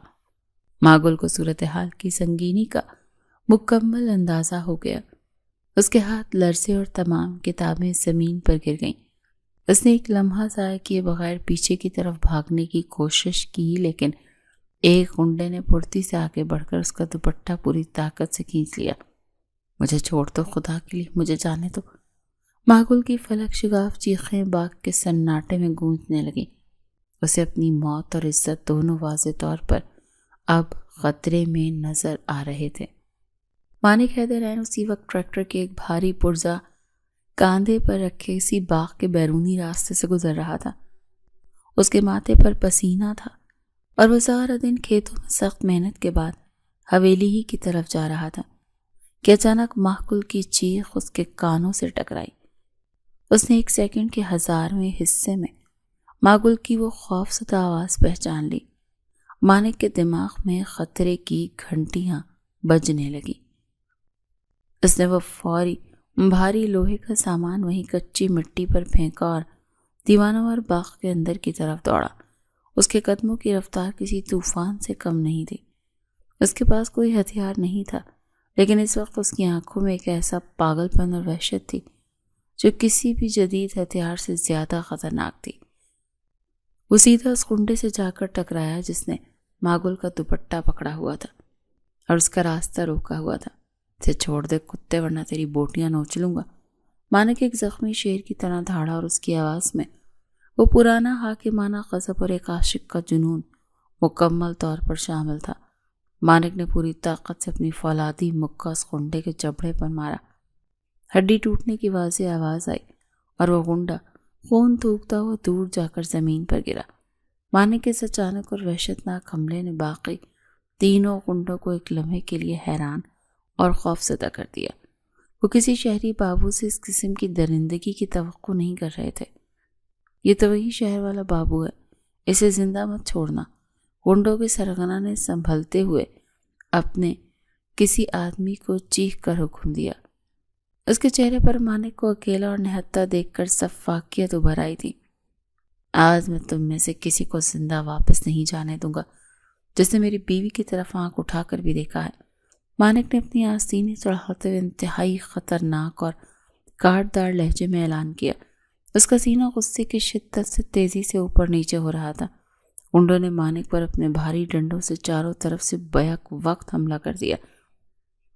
ماگل کو صورتحال کی سنگینی کا مکمل اندازہ ہو گیا۔ اس کے ہاتھ لرزے اور تمام کتابیں زمین پر گر گئیں۔ اس نے ایک لمحہ ضائع کیے بغیر پیچھے کی طرف بھاگنے کی کوشش کی، لیکن ایک گنڈے نے پھرتی سے آگے بڑھ کر اس کا دوپٹہ پوری طاقت سے کھینچ لیا۔ مجھے چھوڑ دو، خدا کے لیے مجھے جانے دو۔ ماگل کی فلک شگاف چیخیں باغ کے سناٹے میں گونجنے لگیں۔ اسے اپنی موت اور عزت دونوں واضح طور پر اب خطرے میں نظر آ رہے تھے۔ مانک حیدر عین اسی وقت ٹریکٹر کے ایک بھاری پرزہ کاندھے پر رکھے اسی باغ کے بیرونی راستے سے گزر رہا تھا۔ اس کے ماتھے پر پسینہ تھا اور وہ سارا دن کھیتوں میں سخت محنت کے بعد حویلی ہی کی طرف جا رہا تھا کہ اچانک ماگل کی چیخ اس کے کانوں سے ٹکرائی۔ اس نے ایک سیکنڈ کے 1000ویں حصے میں ماگل کی وہ خوفزدہ آواز پہچان لی۔ مانک کے دماغ میں خطرے کی گھنٹیاں بجنے لگی۔ اس نے وہ فوری بھاری لوہے کا سامان وہیں کچی مٹی پر پھینکا اور دیوانہ وار باغ کے اندر کی طرف دوڑا۔ اس کے قدموں کی رفتار کسی طوفان سے کم نہیں تھی۔ اس کے پاس کوئی ہتھیار نہیں تھا، لیکن اس وقت اس کی آنکھوں میں ایک ایسا پاگل پن اور وحشت تھی جو کسی بھی جدید ہتھیار سے زیادہ خطرناک تھی۔ وہ سیدھا اس گنڈے سے جا کر ٹکرایا جس نے ماگل کا دوپٹہ پکڑا ہوا تھا اور اس کا راستہ روکا ہوا تھا۔ اسے چھوڑ دے کتے، ورنہ تیری بوٹیاں نوچ لوں گا۔ مانک ایک زخمی شیر کی طرح دھاڑا اور اس کی آواز میں وہ پرانا حاکمانہ غضب اور ایک عاشق کا جنون مکمل طور پر شامل تھا۔ مانک نے پوری طاقت سے اپنی فولادی مکہ اس گنڈے کے جبڑے پر مارا۔ ہڈی ٹوٹنے کی واضح آواز آئی اور وہ گنڈا خون تھوکتا ہوا دور جا کر زمین پر گرا۔ مانک کے اس اچانک اور وحشتناک حملے نے باقی تینوں گنڈوں کو ایک لمحے کے لیے حیران اور خوفزدہ کر دیا۔ وہ کسی شہری بابو سے اس قسم کی درندگی کی توقع نہیں کر رہے تھے۔ یہ تو وہی شہر والا بابو ہے، اسے زندہ مت چھوڑنا۔ گنڈوں کے سرغنہ نے سنبھلتے ہوئے اپنے کسی آدمی کو چیخ کر حکم دیا۔ اس کے چہرے پر مانک کو اکیلا اور نہتہ دیکھ کر سفاکیت ابھر آئی تھی۔ آج میں تم میں سے کسی کو زندہ واپس نہیں جانے دوں گا جس نے میری بیوی کی طرف آنکھ اٹھا کر بھی دیکھا ہے۔ مانک نے اپنی آستینیں چڑھاتے ہوئے انتہائی خطرناک اور کاٹدار لہجے میں اعلان کیا۔ اس کا سینہ غصے کی شدت سے تیزی سے اوپر نیچے ہو رہا تھا۔ گنڈوں نے مانک پر اپنے بھاری ڈنڈوں سے چاروں طرف سے بیک وقت حملہ کر دیا۔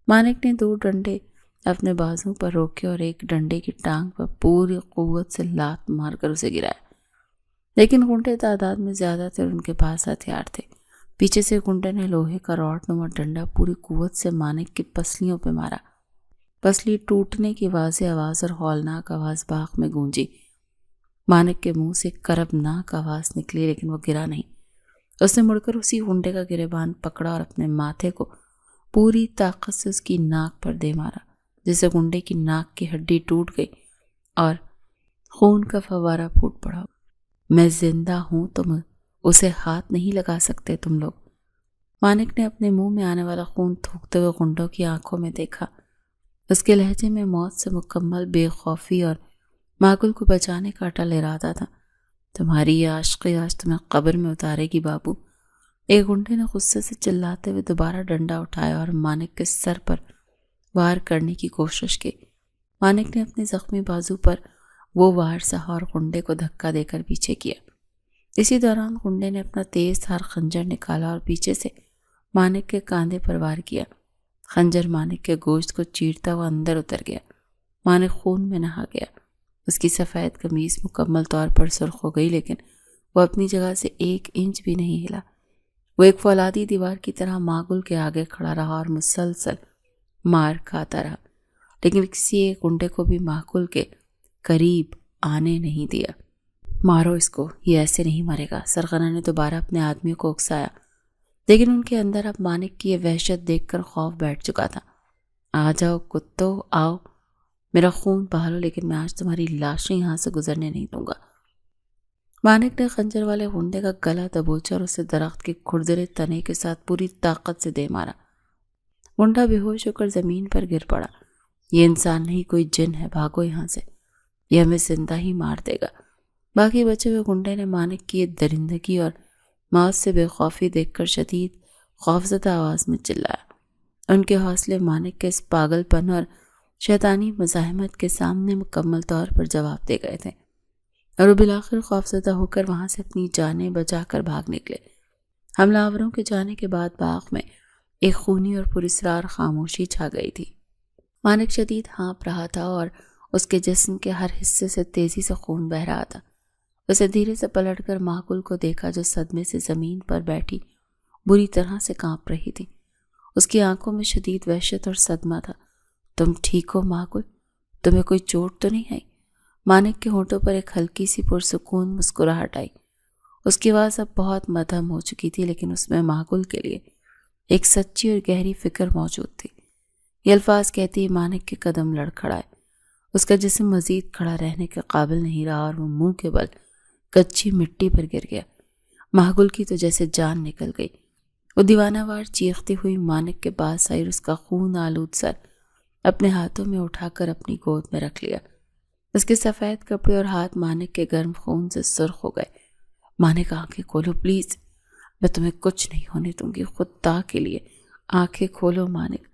مانک نے 2 ڈنڈے اپنے بازوں پر روکے اور ایک ڈنڈے کی ٹانگ پر پوری قوت سے لات مار کر اسے گرایا، لیکن گنڈے تعداد میں زیادہ تھے اور ان کے پاس ہتھیار تھے۔ پیچھے سے گنڈے نے لوہے کا راڈ نما ڈنڈا پوری قوت سے مانک کی پسلیوں پہ مارا۔ پسلی ٹوٹنے کی واضح آواز اور ہولناک آواز باغ میں گونجی۔ مانک کے منہ سے کربناک آواز نکلی، لیکن وہ گرا نہیں۔ اس نے مڑ کر اسی گنڈے کا گریبان پکڑا اور اپنے ماتھے کو پوری طاقت سے اس کی ناک پر دے مارا، جس سے گنڈے کی ناک کی ہڈی ٹوٹ گئی اور خون کا فوارہ پھوٹ پڑا۔ میں زندہ ہوں، تم اسے ہاتھ نہیں لگا سکتے تم لوگ۔ مانک نے اپنے منہ میں آنے والا خون تھوکتے ہوئے غنڈوں کی آنکھوں میں دیکھا۔ اس کے لہجے میں موت سے مکمل بے خوفی اور ماگل کو بچانے کا اٹل ارادہ تھا۔ تمہاری یہ عاشقی آج تمہیں قبر میں اتارے گی بابو۔ ایک غنڈے نے غصے سے چلاتے ہوئے دوبارہ ڈنڈا اٹھایا اور مانک کے سر پر وار کرنے کی کوشش کی۔ مانک نے اپنے زخمی بازو پر وہ وار سہا اور غنڈے کو دھکا دے کر پیچھے کیا۔ اسی دوران غنڈے نے اپنا تیز دھار خنجر نکالا اور پیچھے سے مانک کے کاندھے پر وار کیا۔ خنجر مانک کے گوشت کو چیرتا ہوا اندر اتر گیا۔ مانک خون میں نہا گیا۔ اس کی سفید قمیص مکمل طور پر سرخ ہو گئی، لیکن وہ اپنی جگہ سے 1 انچ بھی نہیں ہلا۔ وہ ایک فولادی دیوار کی طرح ماگل کے آگے کھڑا رہا اور مسلسل مار کھاتا رہا، لیکن کسی ایک غنڈے کو بھی ماگل کے قریب آنے نہیں دیا۔ مارو اس کو، یہ ایسے نہیں مرے گا۔ سرغنہ نے دوبارہ اپنے آدمیوں کو اکسایا، لیکن ان کے اندر اب مانک کی یہ وحشت دیکھ کر خوف بیٹھ چکا تھا۔ آ جاؤ کتو، آؤ، میرا خون بہا لو، لیکن میں آج تمہاری لاشیں یہاں سے گزرنے نہیں دوں گا۔ مانک نے خنجر والے غنڈے کا گلا دبوچا اور اسے درخت کے کھردرے تنے کے ساتھ پوری طاقت سے دے مارا۔ غنڈا بے ہوش ہو کر زمین پر گر پڑا۔ یہ انسان نہیں، کوئی جن ہے، بھاگو یہاں سے، یہ ہمیں زندہ ہی مار دے گا۔ باقی بچے ہوئے غنڈے نے مانک کی یہ درندگی اور موت سے بے خوفی دیکھ کر شدید خوفزدہ آواز میں چلایا۔ ان کے حوصلے مانک کے اس پاگل پن اور شیطانی مزاحمت کے سامنے مکمل طور پر جواب دے گئے تھے، اور وہ بالآخر خوفزدہ ہو کر وہاں سے اپنی جانیں بچا کر بھاگ نکلے۔ حملہ آوروں کے جانے کے بعد باغ میں ایک خونی اور پراسرار خاموشی چھا گئی تھی۔ مانک شدید ہانپ رہا تھا اور اس کے جسم کے ہر حصے سے تیزی سے خون بہہ رہا تھا۔ اسے دھیرے سے پلٹ کر ماگل کو دیکھا جو صدمے سے زمین پر بیٹھی بری طرح سے کانپ رہی تھی۔ اس کی آنکھوں میں شدید وحشت اور صدمہ تھا۔ تم ٹھیک ہو ماگل؟ تمہیں کوئی چوٹ تو نہیں آئی؟ مانک کے ہونٹوں پر ایک ہلکی سی پرسکون مسکراہٹ آئی۔ اس کی آواز اب بہت مدھم ہو چکی تھی، لیکن اس میں ماگل کے لیے ایک سچی اور گہری فکر موجود تھی۔ یہ الفاظ کہتی ہی مانک کے قدم لڑکھڑائے۔ اس کا جسم مزید کھڑا رہنے کے قابل نہیں رہا اور وہ منہ کے بل کچی مٹی پر گر گیا۔ ماگل کی تو جیسے جان نکل گئی۔ وہ دیوانہ وار چیختی ہوئی مانک کے پاس آئی اور اس کا خون آلود سر اپنے ہاتھوں میں اٹھا کر اپنی گود میں رکھ لیا۔ اس کے سفید کپڑے اور ہاتھ مانک کے گرم خون سے سرخ ہو گئے۔ مانک آنکھیں کھولو پلیز، میں تمہیں کچھ نہیں ہونے دوں گی، خدا کے لیے آنکھیں کھولو مانک۔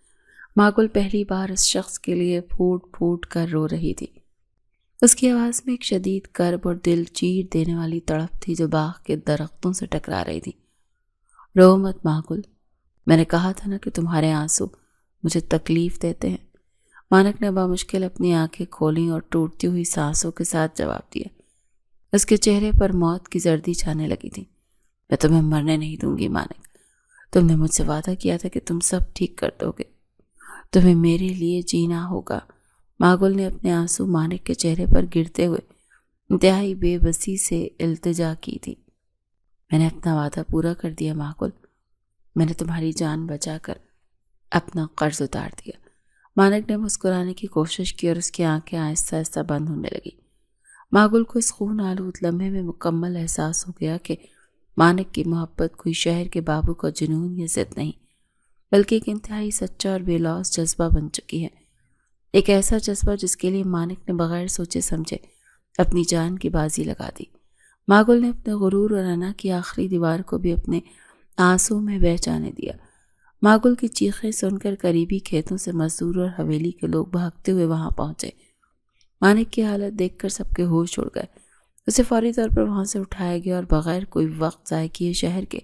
ماگل پہلی بار اس شخص کے لیے پھوٹ پھوٹ کر رو رہی تھی۔ اس کی آواز میں ایک شدید کرب اور دل چیر دینے والی تڑپ تھی جو باغ کے درختوں سے ٹکرا رہی تھی۔ رو مت ماگل، میں نے کہا تھا نا کہ تمہارے آنسو مجھے تکلیف دیتے ہیں۔ مانک نے بامشکل اپنی آنکھیں کھولیں اور ٹوٹتی ہوئی سانسوں کے ساتھ جواب دیا۔ اس کے چہرے پر موت کی زردی چھانے لگی تھی۔ میں تمہیں مرنے نہیں دوں گی مانک، تم نے مجھ سے وعدہ کیا تھا کہ تم سب ٹھیک کر دو گے، تمہیں میرے لیے جینا ہوگا۔ ماگل نے اپنے آنسو مانک کے چہرے پر گرتے ہوئے انتہائی بے بسی سے التجا کی تھی۔ میں نے اپنا وعدہ پورا کر دیا ماگل، میں نے تمہاری جان بچا کر اپنا قرض اتار دیا۔ مانک نے مسکرانے کی کوشش کی اور اس کی آنکھیں آہستہ آہستہ بند ہونے لگی۔ ماگل کو اس خون آلود لمحے میں مکمل احساس ہو گیا کہ مانک کی محبت کوئی شہر کے بابو کا جنون یا ضد نہیں، بلکہ ایک انتہائی سچا اور بے لوث جذبہ بن چکی ہے۔ ایک ایسا جذبہ جس کے لیے مانک نے بغیر سوچے سمجھے اپنی جان کی بازی لگا دی۔ ماگل نے اپنے غرور اور انا کی آخری دیوار کو بھی اپنے آنسوں میں بہہ جانے دیا۔ ماگل کی چیخیں سن کر قریبی کھیتوں سے مزدور اور حویلی کے لوگ بھاگتے ہوئے وہاں پہنچے۔ مانک کی حالت دیکھ کر سب کے ہوش اڑ گئے۔ اسے فوری طور پر وہاں سے اٹھایا گیا اور بغیر کوئی وقت ضائع کیے شہر کے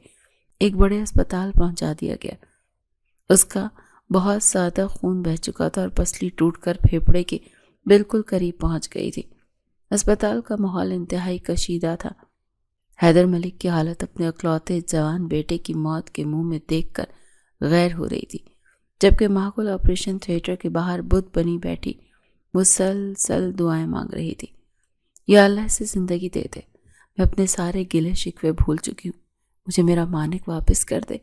ایک بڑے اسپتال پہنچا دیا گیا۔ اس کا بہت زیادہ خون بہہ چکا تھا اور پسلی ٹوٹ کر پھیپھڑے کے بالکل قریب پہنچ گئی تھی۔ اسپتال کا ماحول انتہائی کشیدہ تھا۔ حیدر ملک کی حالت اپنے اکلوتے جوان بیٹے کی موت کے منہ میں دیکھ کر غیر ہو رہی تھی، جبکہ ماگل آپریشن تھیٹر کے باہر بت بنی بیٹھی مسلسل دعائیں مانگ رہی تھی۔ یا اللہ اسے زندگی دے دے، میں اپنے سارے گلے شکوے بھول چکی ہوں، مجھے میرا مانک واپس کر دے۔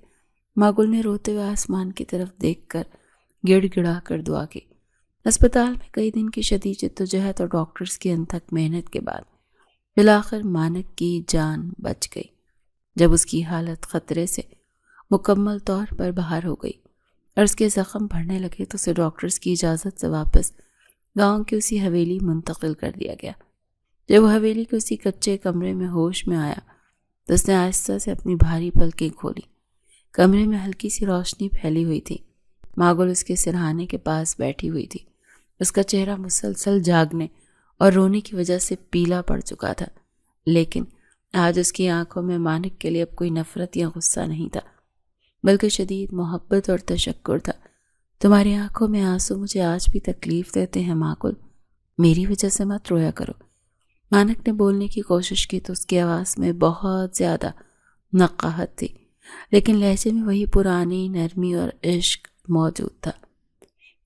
ماگل نے روتے ہوئے آسمان کی طرف دیکھ کر گڑ گڑا کر دعا کی۔ اسپتال میں کئی دن کی شدید جدوجہد اور ڈاکٹرز کی انتھک محنت کے بعد بالآخر مانک کی جان بچ گئی۔ جب اس کی حالت خطرے سے مکمل طور پر باہر ہو گئی اور اس کے زخم بڑھنے لگے تو اسے ڈاکٹرز کی اجازت سے واپس گاؤں کی اسی حویلی منتقل کر دیا گیا۔ جب وہ حویلی کے اسی کچے کمرے میں ہوش میں آیا تو اس نے آہستہ سے اپنی بھاری پلکیں کھولی۔ کمرے میں ہلکی سی روشنی پھیلی ہوئی تھی۔ ماں گل اس کے سرہانے کے پاس بیٹھی ہوئی تھی۔ اس کا چہرہ مسلسل جاگنے اور رونے کی وجہ سے پیلا پڑ چکا تھا، لیکن آج اس کی آنکھوں میں مانک کے لیے اب کوئی نفرت یا غصہ نہیں تھا، بلکہ شدید محبت اور تشکر تھا۔ تمہاری آنکھوں میں آنسو مجھے آج بھی تکلیف دیتے ہیں ماں گل، میری وجہ سے مت رویا کرو۔ مانک نے بولنے کی کوشش کی تو اس کی آواز میں بہت زیادہ نقاہت تھی، لیکن لہجے میں وہی پرانی نرمی اور عشق موجود تھا۔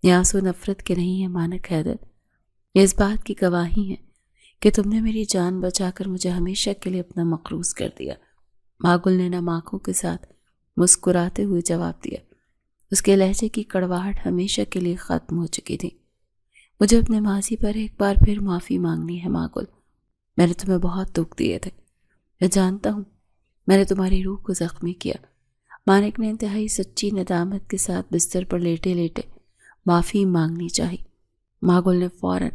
یہ آنسو نفرت کے نہیں ہیں مانک حیدر، یہ اس بات کی گواہی ہے کہ تم نے میری جان بچا کر مجھے ہمیشہ کے لیے اپنا مقروض کر دیا۔ ماں گل نے نم آنکھوں کے ساتھ مسکراتے ہوئے جواب دیا۔ اس کے لہجے کی کڑواہٹ ہمیشہ کے لیے ختم ہو چکی تھی۔ مجھے اپنے ماضی پر ایک بار پھر معافی مانگنی ہے ماں گل، میں نے تمہیں بہت دکھ دیے تھے، میں جانتا ہوں میں نے تمہاری روح کو زخمی کیا۔ مانک نے انتہائی سچی ندامت کے ساتھ بستر پر لیٹے لیٹے معافی مانگنی چاہی۔ ماں گل نے فوراً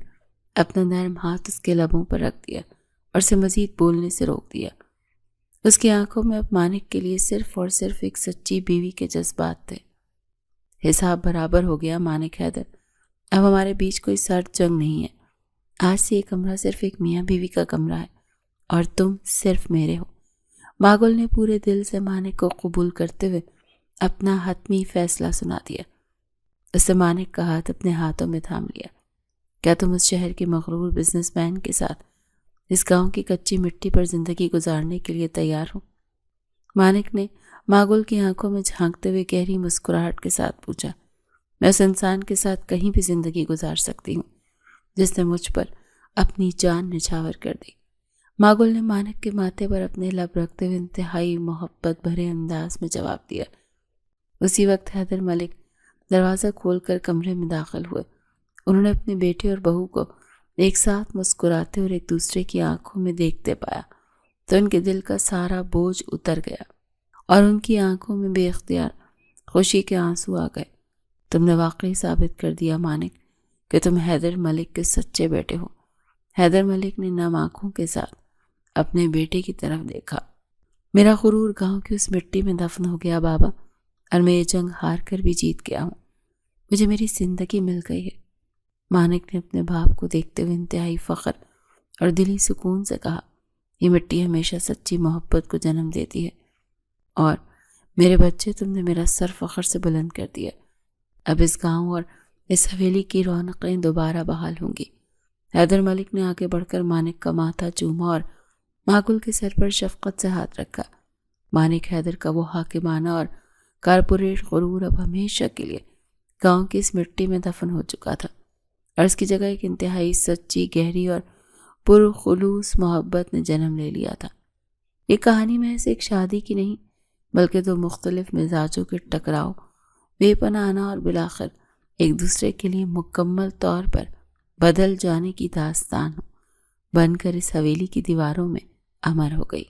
اپنا نرم ہاتھ اس کے لبوں پر رکھ دیا اور اسے مزید بولنے سے روک دیا۔ اس کی آنکھوں میں اب مانک کے لیے صرف اور صرف ایک سچی بیوی کے جذبات تھے۔ حساب برابر ہو گیا مانک حیدر، اب ہمارے بیچ کوئی سرد جنگ نہیں ہے۔ آج سے یہ کمرہ صرف ایک میاں بیوی کا کمرہ ہے اور تم صرف میرے ہو۔ ماں گل نے پورے دل سے مانک کو قبول کرتے ہوئے اپنا حتمی فیصلہ سنا دیا۔ اس سے مانک کا ہاتھ اپنے ہاتھوں میں تھام لیا۔ کیا تم اس شہر کے مغرور بزنس مین کے ساتھ اس گاؤں کی کچی مٹی پر زندگی گزارنے کے لیے تیار ہو؟ مانک نے ماں گل کی آنکھوں میں جھانکتے ہوئے گہری مسکراہٹ کے ساتھ پوچھا۔ میں اس انسان کے ساتھ کہیں بھی زندگی گزار سکتی ہوں جس نے مجھ پر اپنی جان نچھاور کر دی۔ ماں گل نے مانک کے ماتھے پر اپنے لب رکھتے ہوئے انتہائی محبت بھرے انداز میں جواب دیا۔ اسی وقت حیدر ملک دروازہ کھول کر کمرے میں داخل ہوئے۔ انہوں نے اپنے بیٹے اور بہو کو ایک ساتھ مسکراتے اور ایک دوسرے کی آنکھوں میں دیکھتے پایا تو ان کے دل کا سارا بوجھ اتر گیا اور ان کی آنکھوں میں بے اختیار خوشی کے آنسو آ گئے۔ تم نے واقعی ثابت کر دیا مانک کہ تم حیدر ملک کے سچے بیٹے ہو۔ حیدر ملک نے نم آنکھوں کے ساتھ اپنے بیٹے کی طرف دیکھا۔ میرا غرور گاؤں کی اس مٹی میں دفن ہو گیا بابا، اور میں یہ جنگ ہار کر بھی جیت گیا ہوں۔ مجھے میری زندگی مل گئی ہے۔ مانک نے اپنے باپ کو دیکھتے ہوئے انتہائی فخر اور دلی سکون سے کہا، یہ مٹی ہمیشہ سچی محبت کو جنم دیتی ہے، اور میرے بچے تم نے میرا سر فخر سے بلند کر دیا۔ اب اس گاؤں اور اس حویلی کی رونقیں دوبارہ بحال ہوں گی۔ حیدر ملک نے آگے بڑھ کر مانک کا ماتھا چوما اور ماں گل کے سر پر شفقت سے ہاتھ رکھا۔ مانک حیدر کا وہ حاکمانہ اور کارپوریٹ غرور اب ہمیشہ کے لیے گاؤں کی اس مٹی میں دفن ہو چکا تھا، اور اس کی جگہ ایک انتہائی سچی، گہری اور پرخلوص محبت نے جنم لے لیا تھا۔ یہ کہانی محض ایک شادی کی نہیں، بلکہ دو مختلف مزاجوں کے ٹکراؤ، بے پناہ آنا اور بالآخر ایک دوسرے کے لیے مکمل طور پر بدل جانے کی داستان بن کر اس حویلی کی دیواروں میں امر ہو گئی۔